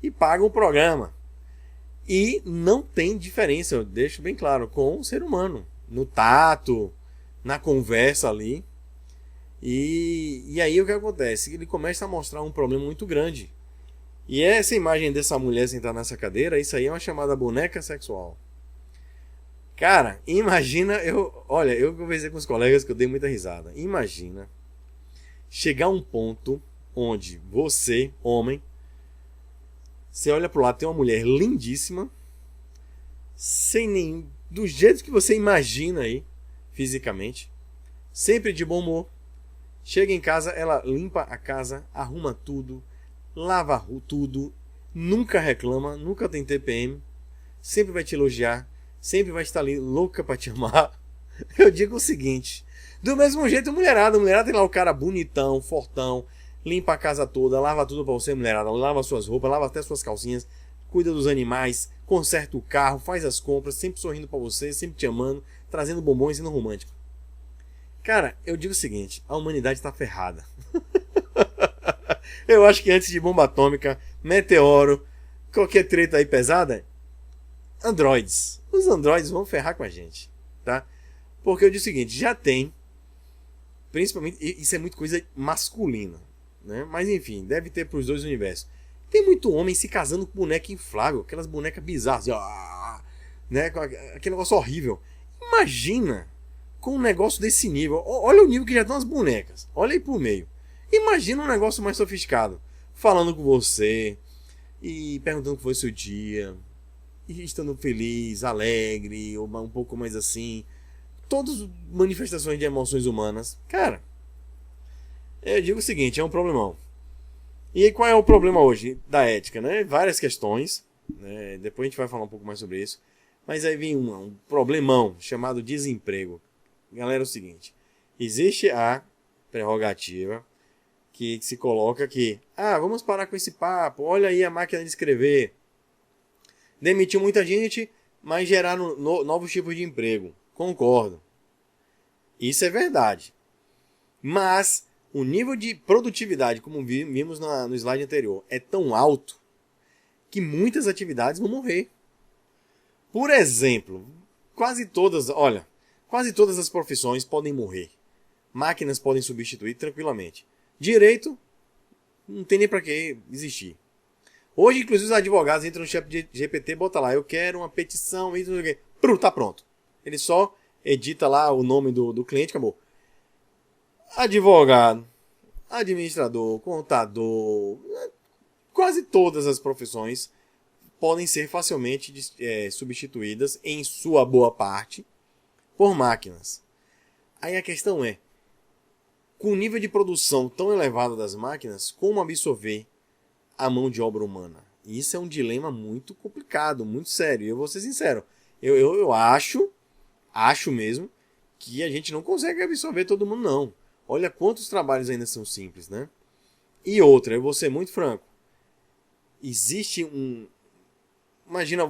e paga o programa. E não tem diferença, eu deixo bem claro, com o ser humano. No tato, na conversa ali. E aí o que acontece? Ele começa a mostrar um problema muito grande. E essa imagem dessa mulher sentada nessa cadeira, isso aí é uma chamada boneca sexual. Cara, imagina, olha, eu conversei com os colegas que eu dei muita risada. Imagina chegar a um ponto onde você, homem, você olha pro lado, tem uma mulher lindíssima, sem nenhum, do jeito que você imagina aí, fisicamente, sempre de bom humor. Chega em casa, ela limpa a casa, arruma tudo, lava tudo, nunca reclama, nunca tem TPM, sempre vai te elogiar, sempre vai estar ali louca pra te amar. Eu digo o seguinte, do mesmo jeito a mulherada tem lá o cara bonitão, fortão, limpa a casa toda, lava tudo pra você, mulherada, lava suas roupas, lava até suas calcinhas, cuida dos animais, conserta o carro, faz as compras, sempre sorrindo pra você, sempre te amando, trazendo bombons e sendo romântico. Cara, eu digo o seguinte, a humanidade tá ferrada. Eu acho que antes de bomba atômica, meteoro, qualquer treta aí pesada, androides. Os androides vão ferrar com a gente, tá? Porque eu digo o seguinte, já tem, principalmente, isso é muito coisa masculina, né? Mas enfim, deve ter pros dois universos. Tem muito homem se casando com boneca inflável, aquelas bonecas bizarras, né? Aquele negócio horrível. Imagina com um negócio desse nível. Olha o nível que já estão as bonecas. Olha aí pro meio. Imagina um negócio mais sofisticado. Falando com você e perguntando como foi o seu dia. E estando feliz, alegre, ou um pouco mais assim. Todas as manifestações de emoções humanas. Cara, eu digo o seguinte, é um problemão. E aí, qual é o problema hoje da ética, né? Várias questões, né? Depois a gente vai falar um pouco mais sobre isso. Mas aí vem um problemão chamado desemprego. Galera, é o seguinte, existe a prerrogativa que se coloca que, vamos parar com esse papo, olha aí a máquina de escrever. Demitiu muita gente, mas geraram novos tipos de emprego. Concordo. Isso é verdade. Mas o nível de produtividade, como vimos no slide anterior, é tão alto que muitas atividades vão morrer. Por exemplo, quase todas as profissões podem morrer. Máquinas podem substituir tranquilamente. Direito, não tem nem para que existir. Hoje, inclusive, os advogados entram no chat de GPT, bota lá, eu quero uma petição, isso, não sei o quê. Tá pronto. Ele só edita lá o nome do cliente, acabou. Advogado, administrador, contador, quase todas as profissões podem ser facilmente substituídas, em sua boa parte, por máquinas. Aí a questão é, com o nível de produção tão elevado das máquinas, como absorver a mão de obra humana? Isso é um dilema muito complicado, muito sério. E eu vou ser sincero, eu acho mesmo, que a gente não consegue absorver todo mundo, não. Olha quantos trabalhos ainda são simples, né? E outra, eu vou ser muito franco. Existe imagina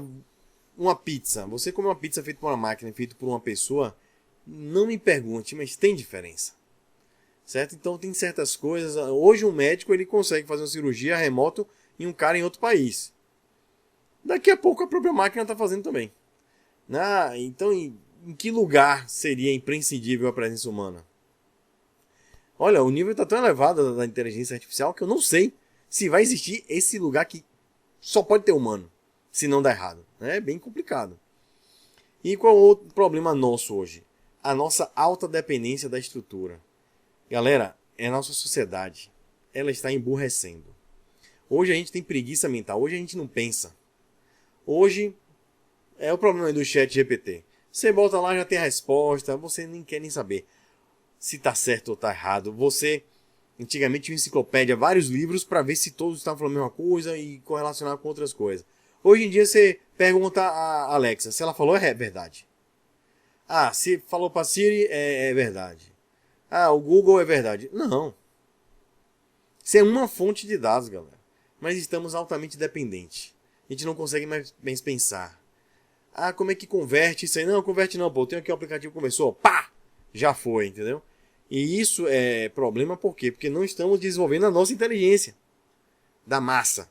uma pizza. Você come uma pizza feita por uma máquina, feita por uma pessoa, não me pergunte, mas tem diferença. Certo? Então tem certas coisas. Hoje um médico ele consegue fazer uma cirurgia remoto em um cara em outro país. Daqui a pouco a própria máquina está fazendo também. Então em que lugar seria imprescindível a presença humana? Olha, o nível está tão elevado da inteligência artificial que eu não sei se vai existir esse lugar que só pode ter humano, se não dá errado. É bem complicado. E qual é o outro problema nosso hoje? A nossa alta dependência da estrutura. Galera, a nossa sociedade, ela está emburrecendo. Hoje a gente tem preguiça mental, hoje a gente não pensa. Hoje é o problema do chat GPT. Você bota lá, já tem a resposta, você nem quer nem saber se está certo ou está errado. Você, antigamente, tinha uma enciclopédia, vários livros para ver se todos estavam falando a mesma coisa e correlacionar com outras coisas. Hoje em dia você pergunta a Alexa, se ela falou é verdade. Se falou para Siri é verdade. O Google é verdade. Não. Isso é uma fonte de dados, galera. Mas estamos altamente dependentes. A gente não consegue mais pensar. Como é que converte isso aí? Não, converte não, pô. Tem aqui o aplicativo que começou, pá! Já foi, entendeu? E isso é problema por quê? Porque não estamos desenvolvendo a nossa inteligência da massa.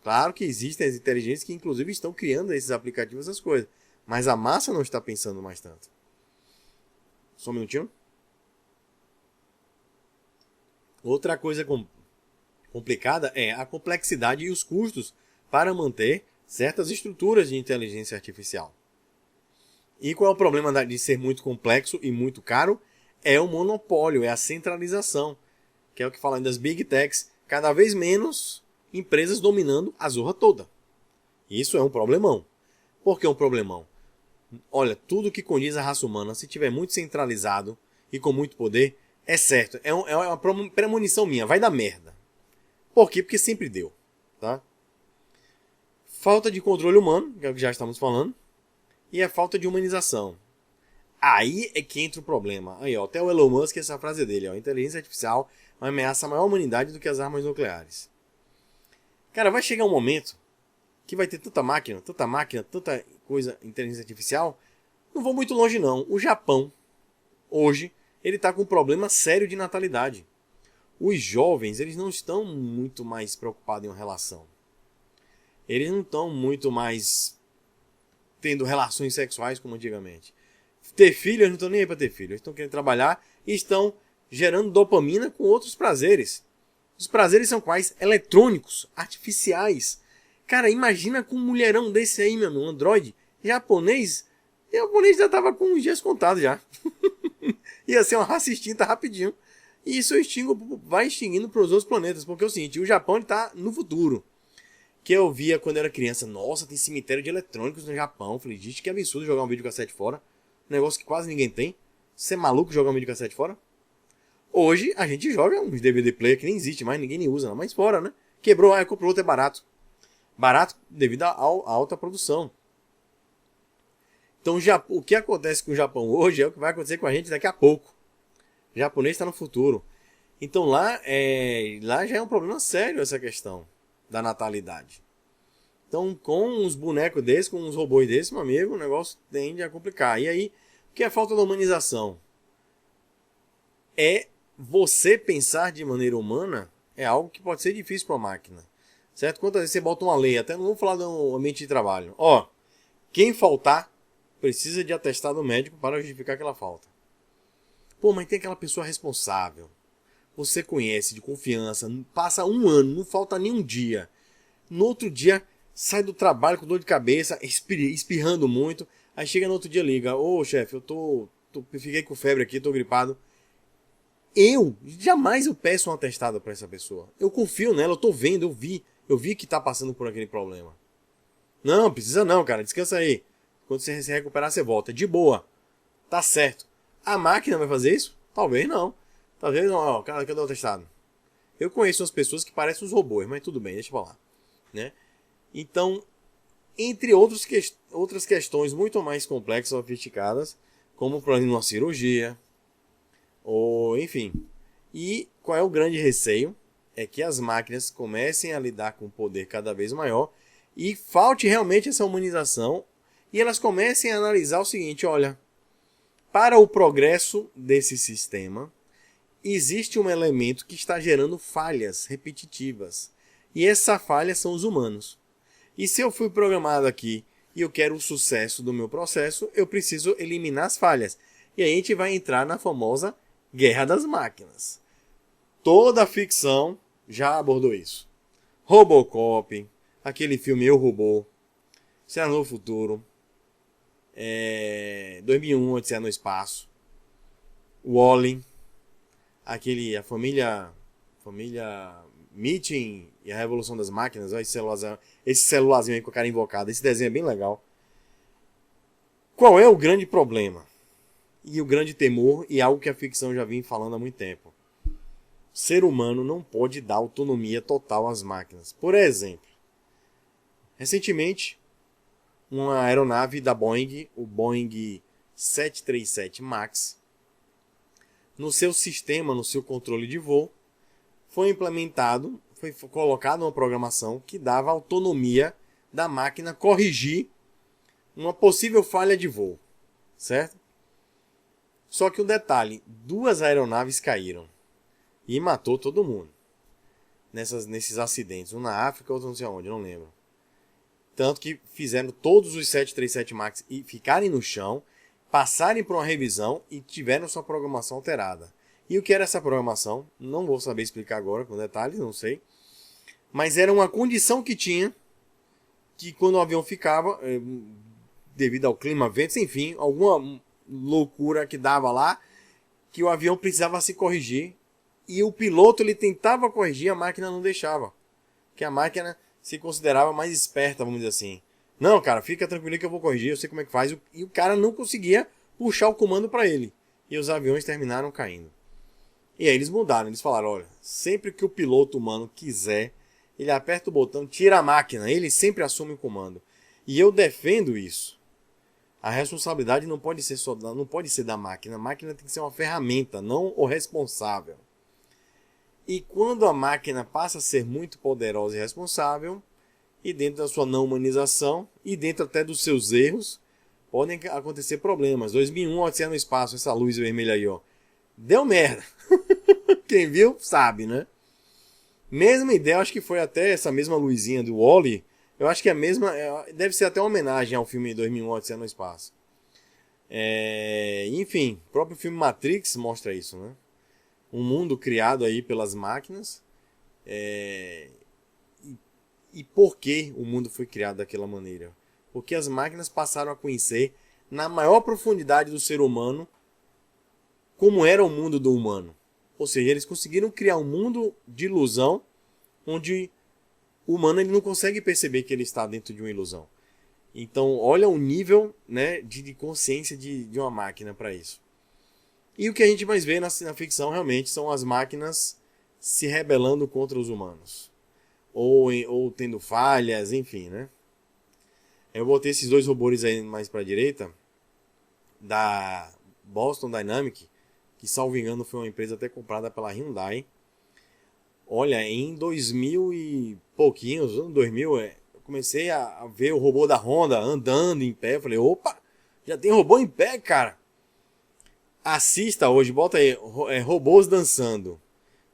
Claro que existem as inteligências que inclusive estão criando esses aplicativos, essas coisas. Mas a massa não está pensando mais tanto. Só um minutinho. Outra coisa complicada é a complexidade e os custos para manter certas estruturas de inteligência artificial. E qual é o problema de ser muito complexo e muito caro? É o monopólio, é a centralização, que é o que falam das Big Techs, cada vez menos empresas dominando a zorra toda. Isso é um problemão. Por que um problemão? Olha, tudo que condiz a raça humana, se tiver muito centralizado e com muito poder, é certo, é uma premonição minha, vai dar merda. Por quê? Porque sempre deu. Tá? Falta de controle humano, que é o que já estamos falando, e a falta de humanização. Aí é que entra o problema. Aí, ó, até o Elon Musk, essa frase dele, ó, inteligência artificial uma ameaça à maior humanidade do que as armas nucleares. Cara, vai chegar um momento que vai ter tanta máquina, tanta coisa, inteligência artificial, não vou muito longe não. O Japão, hoje, ele está com um problema sério de natalidade. Os jovens, eles não estão muito mais preocupados em uma relação. Eles não estão muito mais tendo relações sexuais como antigamente. Ter filho, eles não estão nem aí para ter filho. Eles estão querendo trabalhar e estão gerando dopamina com outros prazeres. Os prazeres são quais? Eletrônicos, artificiais. Cara, imagina com um mulherão desse aí, meu, um androide japonês. O japonês já tava com uns dias contados já. Ia ser uma raça extinta rapidinho. E isso vai extinguindo para os outros planetas. Porque é o seguinte, o Japão está no futuro. Que eu via quando eu era criança. Nossa, tem cemitério de eletrônicos no Japão. Eu falei, gente, que absurdo jogar um videocassete fora. Um negócio que quase ninguém tem. Você é maluco jogar um videocassete fora? Hoje a gente joga uns DVD player que nem existe mais, ninguém nem usa. Mas fora, né? Quebrou, comprou outro, é barato. Barato devido à alta produção. Então o que acontece com o Japão hoje é o que vai acontecer com a gente daqui a pouco. O japonês está no futuro. Então lá já é um problema sério essa questão da natalidade. Então com uns bonecos desses, com uns robôs desses, meu amigo, o negócio tende a complicar. E aí, o que é falta da humanização? É você pensar de maneira humana, é algo que pode ser difícil para a máquina. Certo? Quantas vezes você bota uma lei, até não vou falar do ambiente de trabalho. Ó, quem faltar precisa de atestado médico para justificar aquela falta. Pô, mas tem aquela pessoa responsável. Você conhece, de confiança, passa um ano, não falta nem um dia. No outro dia, sai do trabalho com dor de cabeça, espirrando muito. Aí chega no outro dia, liga. Ô, chefe, eu fiquei com febre aqui, tô gripado. Jamais eu peço um atestado para essa pessoa. Eu confio nela, eu tô vendo, eu vi que tá passando por aquele problema. Não, precisa não, cara, descansa aí. Quando você se recuperar, você volta. De boa. Tá certo. A máquina vai fazer isso? Talvez não. Talvez não. Ó, cadê o atestado? Eu conheço umas pessoas que parecem uns robôs, mas tudo bem, deixa eu falar. Né? Então, entre outras questões muito mais complexas, sofisticadas, como por exemplo uma cirurgia, ou enfim. E qual é o grande receio? É que as máquinas comecem a lidar com um poder cada vez maior e falte realmente essa humanização e elas comecem a analisar o seguinte, olha, para o progresso desse sistema, existe um elemento que está gerando falhas repetitivas. E essa falha são os humanos. E se eu fui programado aqui e eu quero o sucesso do meu processo, eu preciso eliminar as falhas. E aí a gente vai entrar na famosa Guerra das Máquinas. Toda a ficção já abordou isso. Robocop, aquele filme Eu, Robô, Será no Futuro, 2001, Odisseia no Espaço, Wall-E, a família Meeting e a Revolução das Máquinas, ó, esse celularzinho aí com a cara invocada, esse desenho é bem legal. Qual é o grande problema? E o grande temor, e algo que a ficção já vem falando há muito tempo. O ser humano não pode dar autonomia total às máquinas. Por exemplo, recentemente, uma aeronave da Boeing, o Boeing 737 MAX, no seu sistema, no seu controle de voo, foi colocado uma programação que dava autonomia da máquina corrigir uma possível falha de voo, certo? Só que um detalhe, 2 aeronaves caíram e matou todo mundo nesses acidentes, um na África, outro não sei aonde, não lembro. Tanto que fizeram todos os 737 MAX e ficarem no chão, passarem por uma revisão e tiveram sua programação alterada. E o que era essa programação? Não vou saber explicar agora com detalhes, não sei. Mas era uma condição que tinha, que quando o avião ficava, devido ao clima, ventos, enfim, alguma loucura que dava lá, que o avião precisava se corrigir. E o piloto ele tentava corrigir, a máquina não deixava. Que a máquina se considerava mais esperta, vamos dizer assim. Não, cara, fica tranquilo que eu vou corrigir, eu sei como é que faz. E o cara não conseguia puxar o comando para ele. E os aviões terminaram caindo. E aí eles mudaram, eles falaram, olha, sempre que o piloto humano quiser, ele aperta o botão, tira a máquina, ele sempre assume o comando. E eu defendo isso. A responsabilidade não pode ser da máquina. A máquina tem que ser uma ferramenta, não o responsável. E quando a máquina passa a ser muito poderosa e responsável, e dentro da sua não humanização, e dentro até dos seus erros, podem acontecer problemas. 2001, Odisseia no Espaço, essa luz vermelha aí, ó. Deu merda. Quem viu, sabe, né? Mesma ideia, acho que foi até essa mesma luzinha do Wall-E. Eu acho que é a mesma, deve ser até uma homenagem ao filme 2001, Odisseia no Espaço. Enfim, o próprio filme Matrix mostra isso, né? Um mundo criado aí pelas máquinas. E por que o mundo foi criado daquela maneira? Porque as máquinas passaram a conhecer, na maior profundidade do ser humano, como era o mundo do humano. Ou seja, eles conseguiram criar um mundo de ilusão, onde o humano ele não consegue perceber que ele está dentro de uma ilusão. Então, olha o nível, né, de consciência de uma máquina para isso. E o que a gente mais vê na ficção realmente são as máquinas se rebelando contra os humanos. Ou tendo falhas, enfim, né? Eu botei esses dois robôs aí mais para a direita, da Boston Dynamics, que, salvo engano, foi uma empresa até comprada pela Hyundai. Olha, em 2000 e pouquinhos, ano 2000, eu comecei a ver o robô da Honda andando em pé. Eu falei, opa, já tem robô em pé, cara. Assista hoje, bota aí, robôs dançando.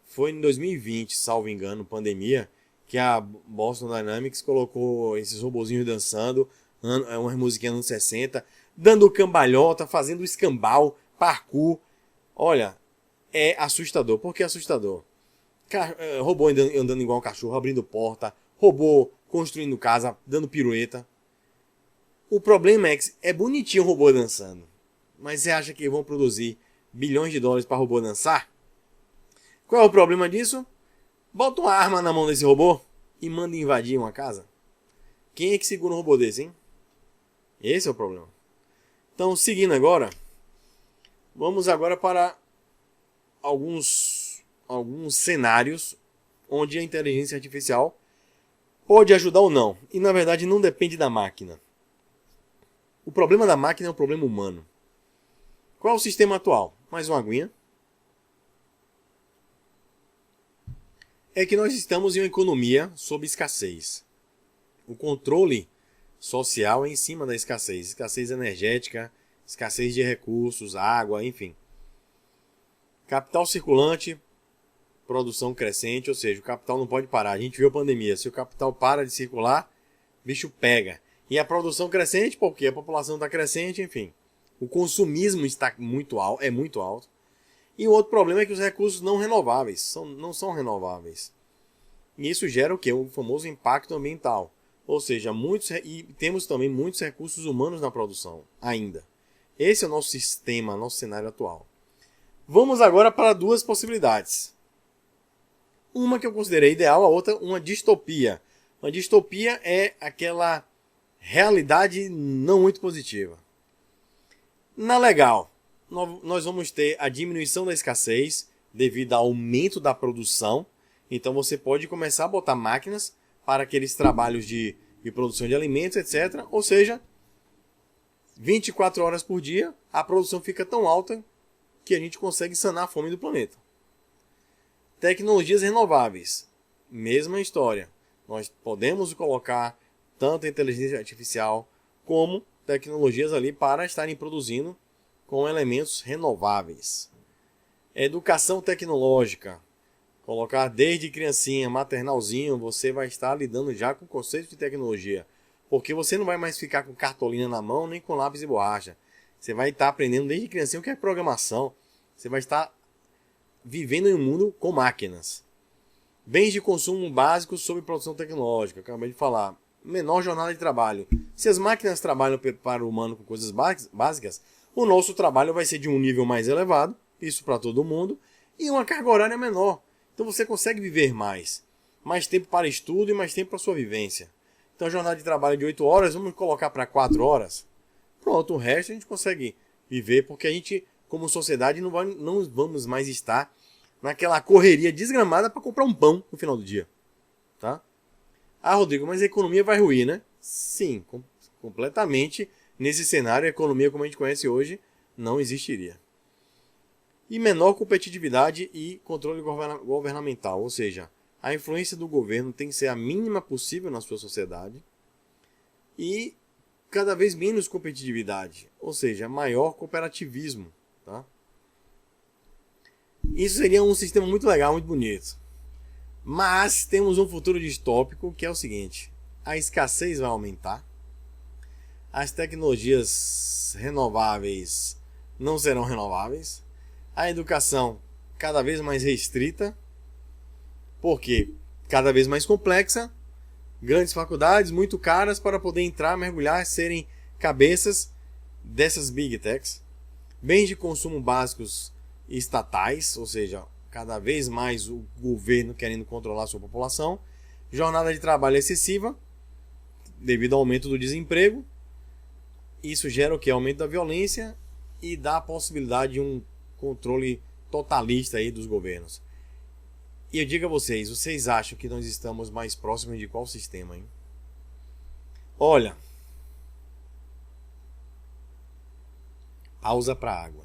Foi em 2020, salvo engano, pandemia, que a Boston Dynamics colocou esses robozinhos dançando, umas musiquinhas anos 60, dando cambalhota, fazendo escambau, parkour. Olha, é assustador. Por que assustador? Robô andando igual um cachorro, abrindo porta, robô construindo casa, dando pirueta. O problema é que é bonitinho o robô dançando, mas você acha que vão produzir bilhões de dólares para robô dançar? Qual é o problema disso? Bota uma arma na mão desse robô e manda invadir uma casa. Quem é que segura um robô desse, hein? Esse é o problema. Então, seguindo agora, vamos agora para alguns cenários onde a inteligência artificial pode ajudar ou não. E na verdade não depende da máquina. O problema da máquina é um problema humano. Qual é o sistema atual? Mais uma aguinha. É que nós estamos em uma economia sob escassez. O controle social é em cima da escassez. Escassez energética, escassez de recursos, água, enfim. Capital circulante, produção crescente, ou seja, o capital não pode parar. A gente viu a pandemia, se o capital para de circular, o bicho pega. E a produção crescente, porque a população está crescente, enfim. O consumismo está muito alto, é muito alto. E o outro problema é que os recursos não renováveis não são renováveis. E isso gera o quê? O famoso impacto ambiental. Ou seja, e temos também muitos recursos humanos na produção, ainda. Esse é o nosso sistema, nosso cenário atual. Vamos agora para duas possibilidades. Uma que eu considerei ideal, a outra uma distopia. Uma distopia é aquela realidade não muito positiva. Na legal, nós vamos ter a diminuição da escassez devido ao aumento da produção. Então você pode começar a botar máquinas para aqueles trabalhos de produção de alimentos, etc. Ou seja, 24 horas por dia, a produção fica tão alta que a gente consegue sanar a fome do planeta. Tecnologias renováveis, mesma história. Nós podemos colocar tanto a inteligência artificial como tecnologias ali para estarem produzindo com elementos renováveis. Educação tecnológica. Colocar desde criancinha, maternalzinho, você vai estar lidando já com conceitos de tecnologia. Porque você não vai mais ficar com cartolina na mão, nem com lápis e borracha. Você vai estar aprendendo desde criancinha o que é programação. Você vai estar vivendo em um mundo com máquinas. Bens de consumo básicos sob produção tecnológica. Acabei de falar. menor jornada de trabalho. Se as máquinas trabalham para o humano com coisas básicas, o nosso trabalho vai ser de um nível mais elevado, isso para todo mundo, e uma carga horária menor. Então você consegue viver mais tempo para estudo e mais tempo para sua vivência. Então a jornada de trabalho de 8 horas, vamos colocar para 4 horas. Pronto, o resto a gente consegue viver, porque a gente, como sociedade, não vamos mais estar naquela correria desgramada para comprar um pão no final do dia. Tá? Ah, Rodrigo, mas a economia vai ruir, né? Sim, completamente. Nesse cenário, a economia como a gente conhece hoje não existiria. E menor competitividade e controle governamental, ou seja, a influência do governo tem que ser a mínima possível na sua sociedade e cada vez menos competitividade, ou seja, maior cooperativismo. Tá? Isso seria um sistema muito legal, muito bonito. Mas temos um futuro distópico que é o seguinte: a escassez vai aumentar, as tecnologias renováveis não serão renováveis, a educação cada vez mais restrita, porque cada vez mais complexa, grandes faculdades muito caras para poder entrar, mergulhar, serem cabeças dessas big techs, bens de consumo básicos estatais, ou seja, cada vez mais o governo querendo controlar a sua população, jornada de trabalho excessiva devido ao aumento do desemprego. Isso gera o que? Aumento da violência e dá a possibilidade de um controle totalista aí dos governos. E eu digo a vocês acham que nós estamos mais próximos de qual sistema, hein? Olha, pausa para água.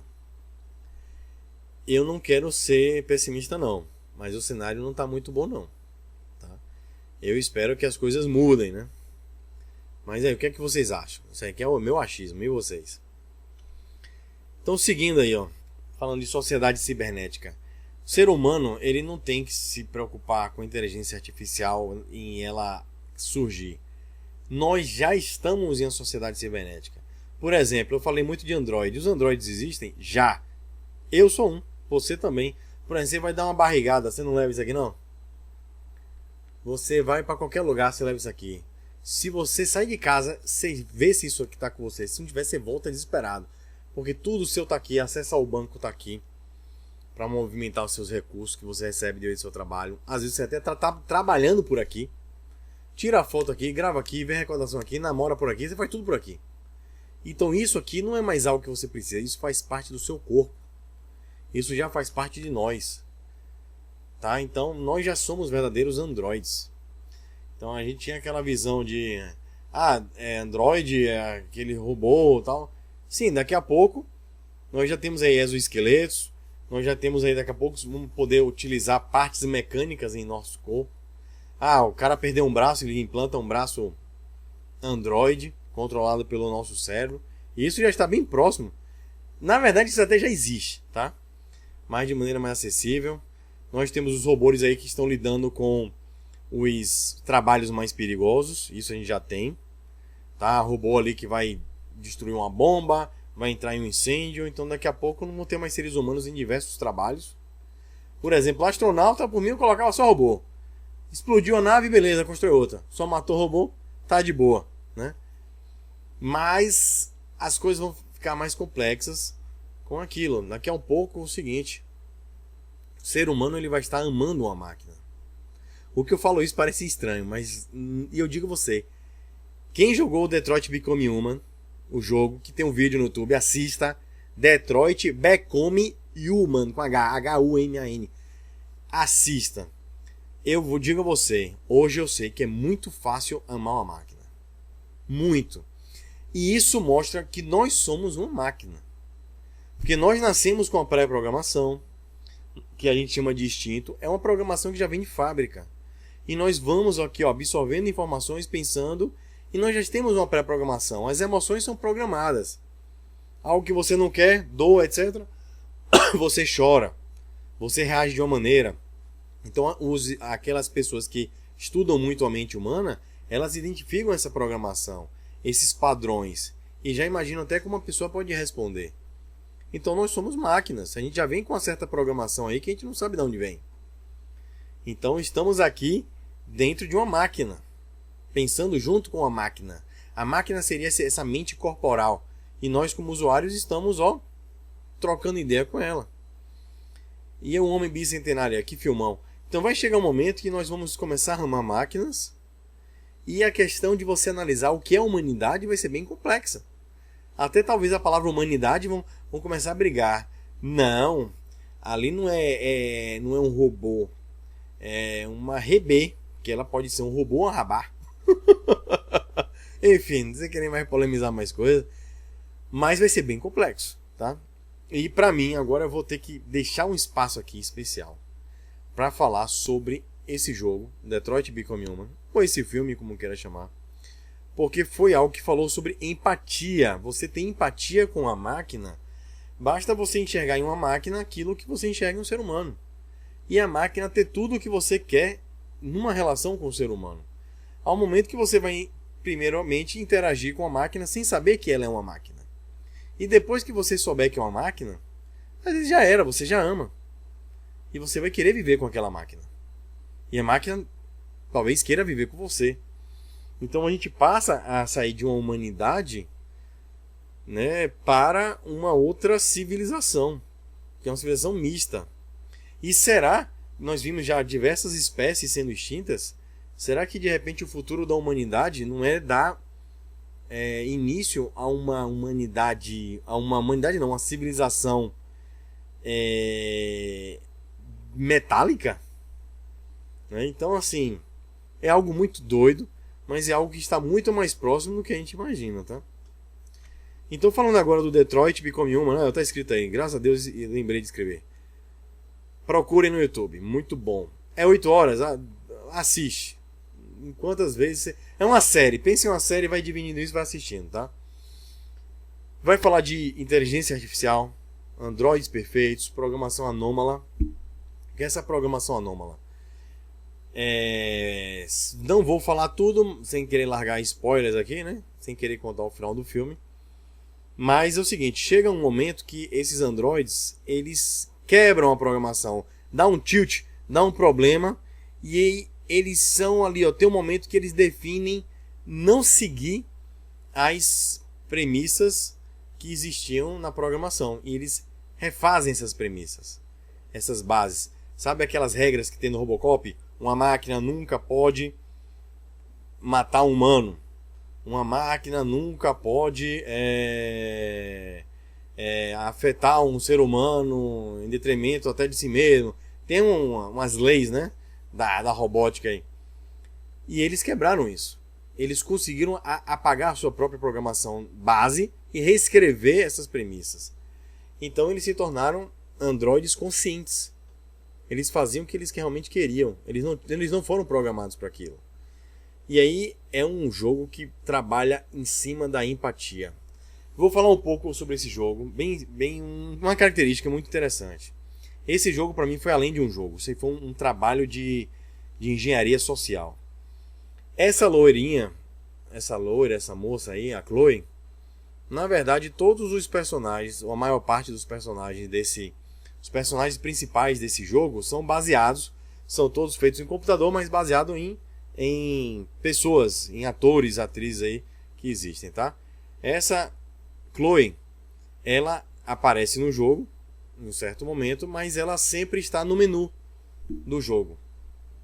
Eu não quero ser pessimista não, mas o cenário não está muito bom não. Tá? Eu espero que as coisas mudem, né? Mas aí, o que é que vocês acham? Isso aqui é o meu achismo, e vocês? Então, seguindo aí, ó, falando de sociedade cibernética. O ser humano, ele não tem que se preocupar com a inteligência artificial em ela surgir. Nós já estamos em uma sociedade cibernética. Por exemplo, eu falei muito de Android. Os Androids existem? Já. Eu sou um. Você também. Por exemplo, você vai dar uma barrigada, você não leva isso aqui não? Você vai para qualquer lugar, você leva isso aqui. Se você sair de casa, você vê se isso aqui está com você. Se não tiver, você volta desesperado. Porque tudo seu está aqui, acesso ao banco está aqui. Para movimentar os seus recursos que você recebe diante do seu trabalho. Às vezes você até está trabalhando por aqui. Tira a foto aqui, grava aqui, vê a recordação aqui, namora por aqui, você faz tudo por aqui. Então isso aqui não é mais algo que você precisa, isso faz parte do seu corpo. Isso já faz parte de nós. Tá? Então nós já somos verdadeiros androides. Então a gente tinha aquela visão de Android é aquele robô e tal. Sim, daqui a pouco nós já temos aí exoesqueletos, nós já temos aí daqui a pouco vamos poder utilizar partes mecânicas em nosso corpo. O cara perdeu um braço, ele implanta um braço Android controlado pelo nosso cérebro. E isso já está bem próximo. Na verdade isso até já existe, tá? Mas de maneira mais acessível. Nós temos os robôs aí que estão lidando com os trabalhos mais perigosos. Isso a gente já tem, tá? Robô ali que vai destruir uma bomba, vai entrar em um incêndio. Então daqui a pouco não vão ter mais seres humanos em diversos trabalhos. Por exemplo, astronauta, por mim eu colocava só robô. Explodiu a nave, beleza, construiu outra. Só matou o robô, tá de boa, né? Mas as coisas vão ficar mais complexas com aquilo. Daqui a um pouco é o seguinte: o ser humano ele vai estar amando uma máquina. O que eu falo isso parece estranho, mas eu digo a você, quem jogou Detroit Become Human, o jogo que tem um vídeo no YouTube, assista Detroit Become Human com Human. Assista. Eu digo a você, hoje eu sei que é muito fácil amar uma máquina. Muito. E isso mostra que nós somos uma máquina. Porque nós nascemos com a pré-programação, que a gente chama de instinto, é uma programação que já vem de fábrica. E nós vamos aqui absorvendo informações, pensando, e nós já temos uma pré-programação. As emoções são programadas. Algo que você não quer, dor, etc. Você chora. Você reage de uma maneira. Então aquelas pessoas que estudam muito a mente humana, elas identificam essa programação, esses padrões, e já imaginam até como uma pessoa pode responder. Então nós somos máquinas, a gente já vem com uma certa programação aí que a gente não sabe de onde vem. Então estamos aqui dentro de uma máquina, pensando junto com a máquina. A máquina seria essa mente corporal. E nós, como usuários, estamos trocando ideia com ela. E é um homem bicentenário, que filmão. Então vai chegar um momento que nós vamos começar a amar máquinas. E a questão de você analisar o que é humanidade vai ser bem complexa. Até talvez a palavra humanidade vão começar a brigar. Não, ali não é um robô. É uma rebê, que ela pode ser um robô ou um rabá. Enfim, não sei querer mais polemizar mais coisas. Mas vai ser bem complexo, tá? E pra mim, agora eu vou ter que deixar um espaço aqui especial para falar sobre esse jogo, Detroit Become Human, ou esse filme, como queira chamar, porque foi algo que falou sobre empatia. Você tem empatia com a máquina, basta você enxergar em uma máquina aquilo que você enxerga em um ser humano. E a máquina ter tudo o que você quer numa relação com o ser humano. Ao momento que você vai, primeiramente, interagir com a máquina sem saber que ela é uma máquina. E depois que você souber que é uma máquina, às vezes já era, você já ama. E você vai querer viver com aquela máquina. E a máquina talvez queira viver com você. Então a gente passa a sair de uma humanidade, né, para uma outra civilização, que é uma civilização mista. E será, nós vimos já diversas espécies sendo extintas, será que de repente o futuro da humanidade não é dar início a uma humanidade, não, uma civilização metálica? Né? Então assim, é algo muito doido, mas é algo que está muito mais próximo do que a gente imagina, tá? Então falando agora do Detroit Become Human, né? Tá escrito aí, graças a Deus eu lembrei de escrever. Procurem no YouTube, muito bom. É 8 horas, assiste. Em quantas vezes... É uma série, pense em uma série, vai dividindo isso e vai assistindo, tá? Vai falar de inteligência artificial, androides perfeitos, programação anômala. O que é essa programação anômala? Não vou falar tudo, sem querer largar spoilers aqui, né? Sem querer contar o final do filme. Mas é o seguinte, chega um momento que esses androides, eles quebram a programação, dá um tilt, dá um problema, e aí eles são ali, tem um momento que eles definem não seguir as premissas que existiam na programação, e eles refazem essas premissas, essas bases. Sabe aquelas regras que tem no Robocop? Uma máquina nunca pode matar um humano. Uma máquina nunca pode afetar um ser humano em detrimento até de si mesmo. Tem umas leis, né, da robótica aí. E eles quebraram isso. Eles conseguiram apagar a sua própria programação base e reescrever essas premissas. Então eles se tornaram androides conscientes. Eles faziam o que eles realmente queriam. Eles não foram programados para aquilo. E aí é um jogo que trabalha em cima da empatia. Vou falar um pouco sobre esse jogo, uma característica muito interessante. Esse jogo para mim foi além de um jogo, isso foi um trabalho de engenharia social. Essa loirinha, essa moça aí, a Chloe, na verdade todos os personagens, ou a maior parte dos personagens os personagens principais desse jogo são todos feitos em computador, mas baseado em pessoas, em atores, atrizes aí que existem, tá? Essa Chloe, ela aparece no jogo em um certo momento, mas ela sempre está no menu do jogo,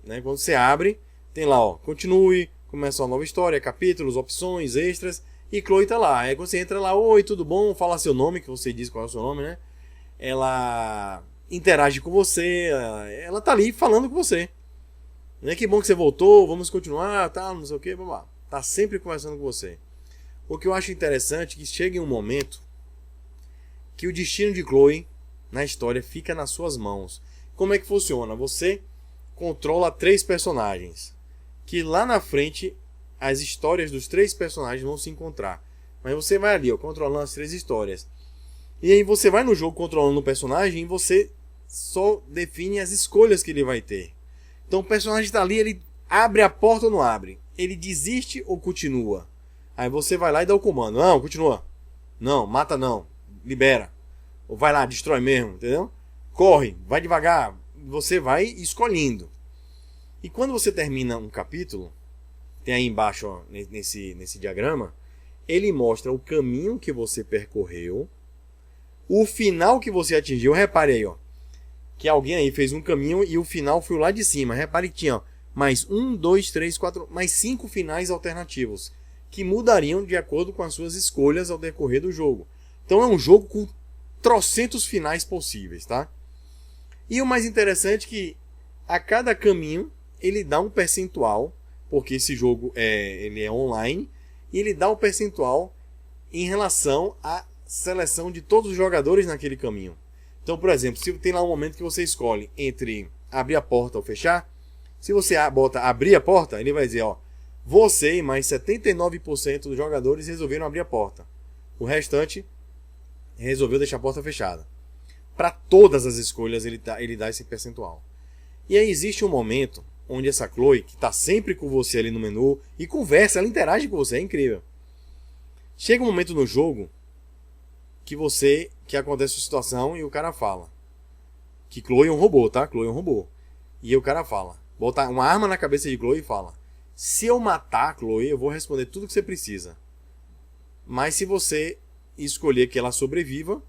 né? Quando você abre, tem lá, continue, começa uma nova história, capítulos, opções, extras, e Chloe tá lá. Aí quando você entra lá, oi, tudo bom? Fala seu nome, que você diz qual é o seu nome, né? Ela interage com você, ela tá ali falando com você. Né? Que bom que você voltou, vamos continuar, tá, não sei o que, vamos lá. Tá sempre conversando com você. O que eu acho interessante é que chega em um momento que o destino de Chloe na história fica nas suas mãos. Como é que funciona? Você controla 3 personagens, que lá na frente as histórias dos 3 personagens vão se encontrar. Mas você vai ali, controlando as 3 histórias. E aí você vai no jogo controlando o personagem e você só define as escolhas que ele vai ter. Então o personagem está ali, ele abre a porta ou não abre? Ele desiste ou continua? Aí você vai lá e dá o comando. Não, continua. Não, mata não. Libera. Ou vai lá, destrói mesmo, entendeu? Corre, vai devagar. Você vai escolhendo. E quando você termina um capítulo, tem aí embaixo, ó, nesse diagrama, ele mostra o caminho que você percorreu, o final que você atingiu. Repare aí, ó, que alguém aí fez um caminho e o final foi lá de cima. Repare que tinha, ó, mais 1, 2, 3, 4, mais 5 finais alternativos, que mudariam de acordo com as suas escolhas ao decorrer do jogo. Então é um jogo com trocentos finais possíveis, tá? E o mais interessante é que a cada caminho ele dá um percentual, porque esse jogo ele é online, e ele dá um percentual em relação à seleção de todos os jogadores naquele caminho. Então, por exemplo, se tem lá um momento que você escolhe entre abrir a porta ou fechar, se você bota abrir a porta, ele vai dizer, ó, você e mais 79% dos jogadores resolveram abrir a porta. O restante resolveu deixar a porta fechada. Para todas as escolhas ele dá esse percentual. E aí existe um momento onde essa Chloe, que está sempre com você ali no menu, e conversa, ela interage com você, é incrível. Chega um momento no jogo que acontece a situação e o cara fala que Chloe é um robô, tá? Chloe é um robô. E o cara fala, bota uma arma na cabeça de Chloe e fala: se eu matar a Chloe, eu vou responder tudo que você precisa. Mas se você escolher que ela sobreviva,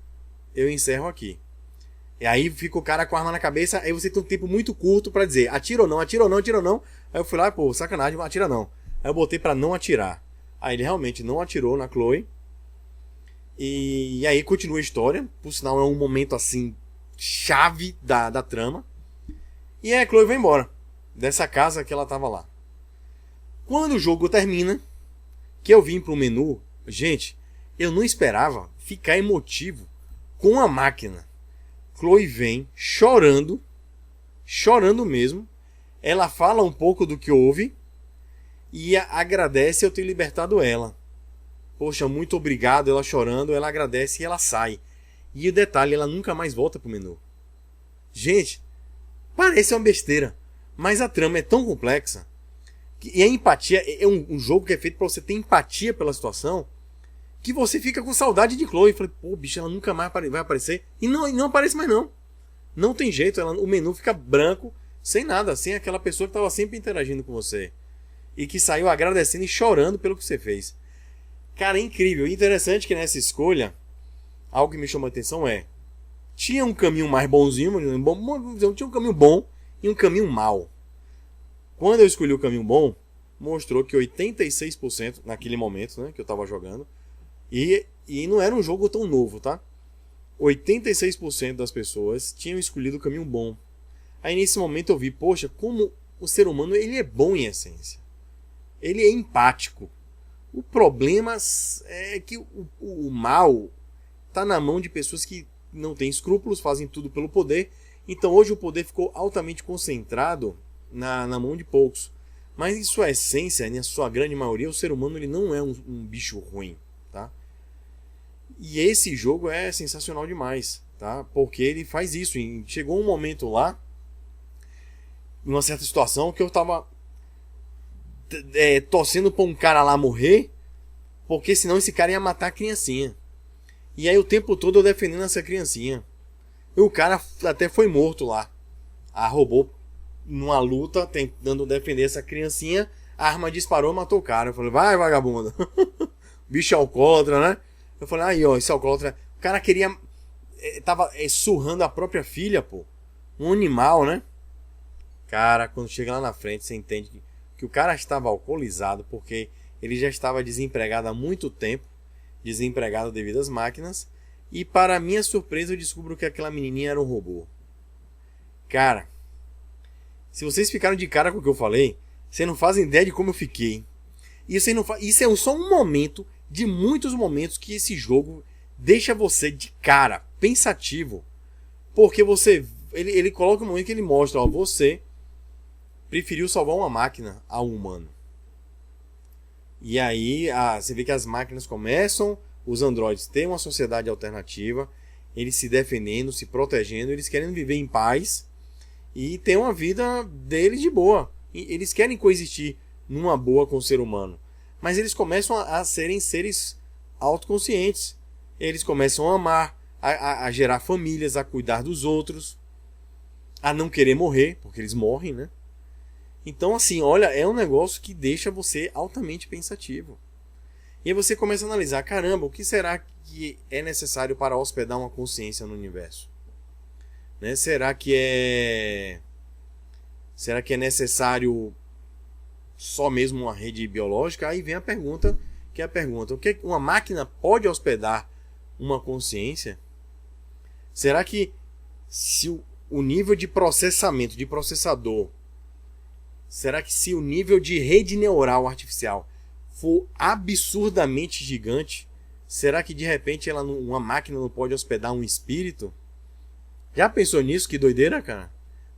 eu encerro aqui. E aí fica o cara com a arma na cabeça, aí você tem um tempo muito curto pra dizer atira ou não, atira ou não, atira ou não. Aí eu fui lá, pô, sacanagem, atira não. Aí eu botei pra não atirar. Aí ele realmente não atirou na Chloe. E aí continua a história. Por sinal, é um momento assim, chave da trama. E aí a Chloe vai embora dessa casa que ela tava lá. Quando o jogo termina, que eu vim pro menu, gente, eu não esperava ficar emotivo com a máquina. Chloe vem chorando mesmo. Ela fala um pouco do que houve e agradece eu ter libertado ela. Poxa, muito obrigado. Ela chorando, ela agradece e ela sai. E o detalhe, ela nunca mais volta pro menu. Gente, parece uma besteira, mas a trama é tão complexa. E a empatia é um jogo que é feito para você ter empatia pela situação, que você fica com saudade de Chloe. Eu falei, pô, bicho, ela nunca mais vai aparecer. E não aparece mais não. Não tem jeito, o menu fica branco, sem nada, sem aquela pessoa que estava sempre interagindo com você. E que saiu agradecendo e chorando pelo que você fez. Cara, é incrível. E interessante que nessa escolha, algo que me chamou a atenção tinha um caminho mais bonzinho, tinha um caminho bom e um caminho mau. Quando eu escolhi o caminho bom, mostrou que 86% naquele momento, né, que eu estava jogando, e não era um jogo tão novo, tá? 86% das pessoas tinham escolhido o caminho bom. Aí nesse momento eu vi, poxa, como o ser humano ele é bom em essência. Ele é empático. O problema é que o mal está na mão de pessoas que não têm escrúpulos, fazem tudo pelo poder. Então hoje o poder ficou altamente concentrado na mão de poucos. Mas em sua essência, na sua grande maioria, o ser humano ele não é um bicho ruim, tá? E esse jogo é sensacional demais, tá? Porque ele faz isso. E chegou um momento lá, numa certa situação, que eu tava torcendo pra um cara lá morrer, porque senão esse cara ia matar a criancinha. E aí o tempo todo eu defendendo essa criancinha. E o cara até foi morto lá. A robô, numa luta, tentando defender essa criancinha, a arma disparou e matou o cara. Eu falei, vai vagabundo. Bicho alcoólatra, né? Eu falei, aí ó, esse alcoólatra. O cara queria. Tava surrando a própria filha, pô. Um animal, né? Cara, quando chega lá na frente, você entende que o cara estava alcoolizado porque ele já estava desempregado há muito tempo. Desempregado devido às máquinas. E para minha surpresa eu descubro que aquela menininha era um robô. Cara, se vocês ficaram de cara com o que eu falei, vocês não fazem ideia de como eu fiquei. Isso é só um momento de muitos momentos que esse jogo deixa você de cara, pensativo. Porque ele coloca um momento que ele mostra, ó, você preferiu salvar uma máquina a um humano. E aí você vê que as máquinas começam, os androides têm uma sociedade alternativa, eles se defendendo, se protegendo, eles querem viver em paz e ter uma vida deles de boa. Eles querem coexistir numa boa com o ser humano. Mas eles começam a serem seres autoconscientes. Eles começam a amar, a gerar famílias, a cuidar dos outros, a não querer morrer, porque eles morrem, né? Então, assim, olha, é um negócio que deixa você altamente pensativo. E aí você começa a analisar, caramba, o que será que é necessário para hospedar uma consciência no universo? Né? Será que é necessário só mesmo uma rede biológica? Aí vem a pergunta, que é a pergunta, o que uma máquina pode hospedar uma consciência? Será que se o nível de processamento, de processador, será que se o nível de rede neural artificial for absurdamente gigante, será que de repente uma máquina não pode hospedar um espírito? Já pensou nisso? Que doideira, cara?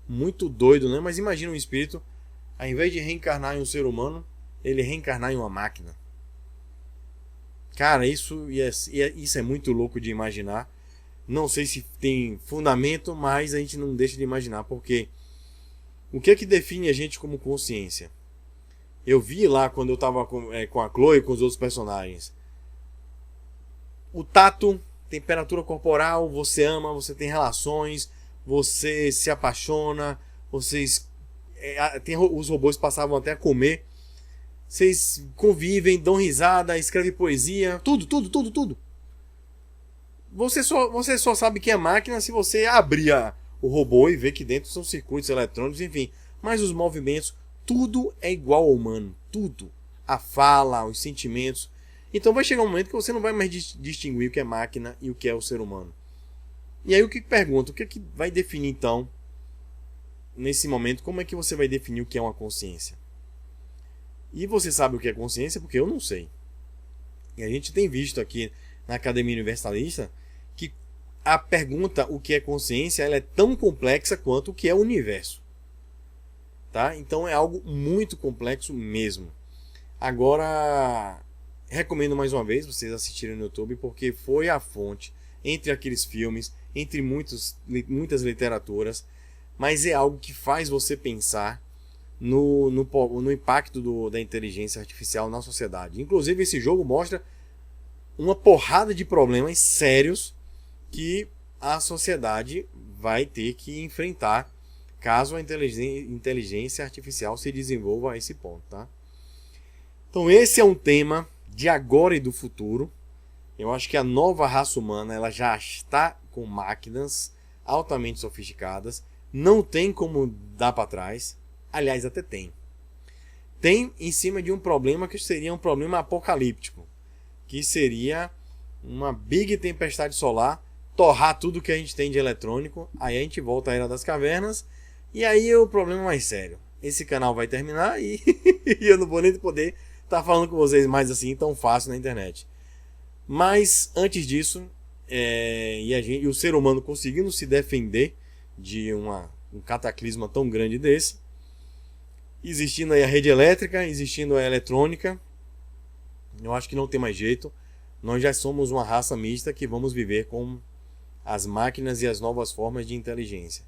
Muito doido, né? Mas imagina um espírito, ao invés de reencarnar em um ser humano, ele reencarnar em uma máquina. Cara, isso é muito louco de imaginar. Não sei se tem fundamento, mas a gente não deixa de imaginar, porque o que é que define a gente como consciência? Eu vi lá quando eu estava com a Chloe e com os outros personagens. O tato, temperatura corporal, você ama, você tem relações, você se apaixona, vocês os robôs passavam até a comer. Vocês convivem, dão risada, escrevem poesia, tudo. Você só sabe que é máquina se você abrir o robô e ver que dentro são circuitos eletrônicos, enfim. Mas os movimentos, tudo é igual ao humano. Tudo. A fala, os sentimentos. Então vai chegar um momento que você não vai mais distinguir o que é máquina e o que é o ser humano. E aí o que pergunta? O que é que vai definir então, nesse momento, como é que você vai definir o que é uma consciência? E você sabe o que é consciência porque eu não sei. E a gente tem visto aqui na Academia Universalista que a pergunta o que é consciência ela é tão complexa quanto o que é o universo. Tá? Então é algo muito complexo mesmo. Agora, recomendo mais uma vez vocês assistirem no YouTube, porque foi a fonte entre aqueles filmes, entre muitas literaturas, mas é algo que faz você pensar no impacto da inteligência artificial na sociedade. Inclusive esse jogo mostra uma porrada de problemas sérios que a sociedade vai ter que enfrentar caso a inteligência artificial se desenvolva a esse ponto, tá? Então esse é um tema de agora e do futuro. Eu acho que a nova raça humana ela já está com máquinas altamente sofisticadas, não tem como dar para trás. Aliás, até tem. Tem em cima de um problema que seria um problema apocalíptico, que seria uma big tempestade solar, torrar tudo que a gente tem de eletrônico, aí a gente volta à Era das Cavernas, e aí o problema é mais sério. Esse canal vai terminar e eu não vou nem poder estar falando com vocês mais assim tão fácil na internet. Mas antes disso, e o ser humano conseguindo se defender de um cataclisma tão grande desse, existindo aí a rede elétrica, existindo a eletrônica, eu acho que não tem mais jeito. Nós já somos uma raça mista que vamos viver com as máquinas e as novas formas de inteligência.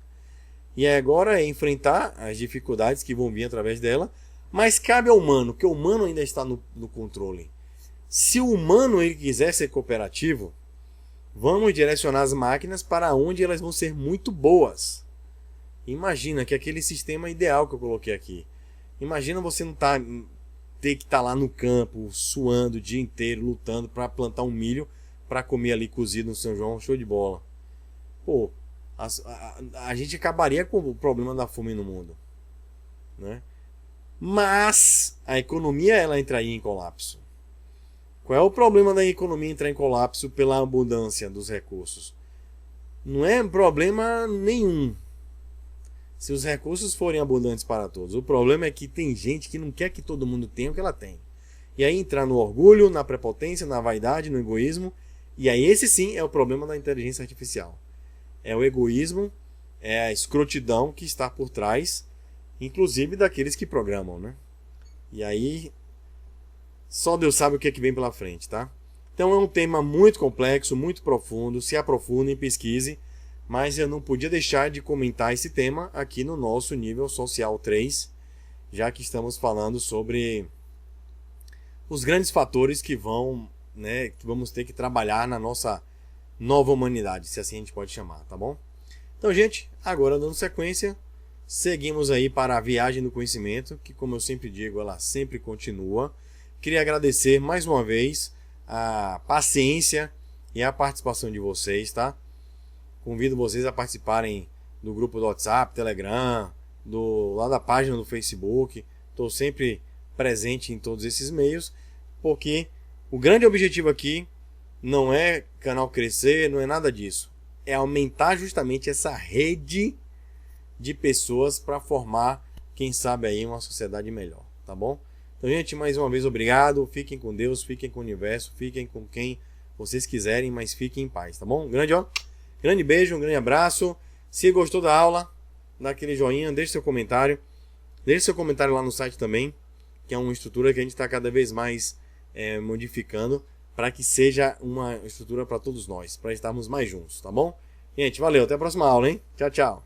E agora é enfrentar as dificuldades que vão vir através dela, mas cabe ao humano, que o humano ainda está no controle. Se o humano ele quiser ser cooperativo, vamos direcionar as máquinas para onde elas vão ser muito boas. Imagina que aquele sistema ideal que eu coloquei aqui. Imagina você não ter que estar lá no campo, suando o dia inteiro, lutando para plantar um milho para comer ali cozido no São João, show de bola. Pô, a gente acabaria com o problema da fome no mundo, né? Mas a economia ela entraria em colapso. Qual é o problema da economia entrar em colapso pela abundância dos recursos? Não é problema nenhum se os recursos forem abundantes para todos. O problema é que tem gente que não quer que todo mundo tenha o que ela tem. E aí entrar no orgulho, na prepotência, na vaidade, no egoísmo. E aí esse sim é o problema da inteligência artificial. É o egoísmo, é a escrotidão que está por trás, inclusive daqueles que programam, né? E aí só Deus sabe o que é que vem pela frente, tá? Então é um tema muito complexo, muito profundo. Se aprofundem, pesquise. Mas eu não podia deixar de comentar esse tema aqui no nosso nível social 3, já que estamos falando sobre os grandes fatores que vamos ter que trabalhar na nossa nova humanidade, se assim a gente pode chamar, tá bom? Então, gente, agora dando sequência, seguimos aí para a viagem do conhecimento, que, como eu sempre digo, ela sempre continua. Queria agradecer mais uma vez a paciência e a participação de vocês, tá? Convido vocês a participarem do grupo do WhatsApp, Telegram, lá da página do Facebook. Estou sempre presente em todos esses meios, porque o grande objetivo aqui não é canal crescer, não é nada disso. É aumentar justamente essa rede de pessoas para formar, quem sabe aí, uma sociedade melhor, tá bom? Então, gente, mais uma vez, obrigado. Fiquem com Deus, fiquem com o universo, fiquem com quem vocês quiserem, mas fiquem em paz, tá bom? Grande beijo, um grande abraço. Se gostou da aula, dá aquele joinha, deixe seu comentário. Deixe seu comentário lá no site também, que é uma estrutura que a gente está cada vez mais modificando para que seja uma estrutura para todos nós, para estarmos mais juntos, tá bom? Gente, valeu, até a próxima aula, hein? Tchau, tchau.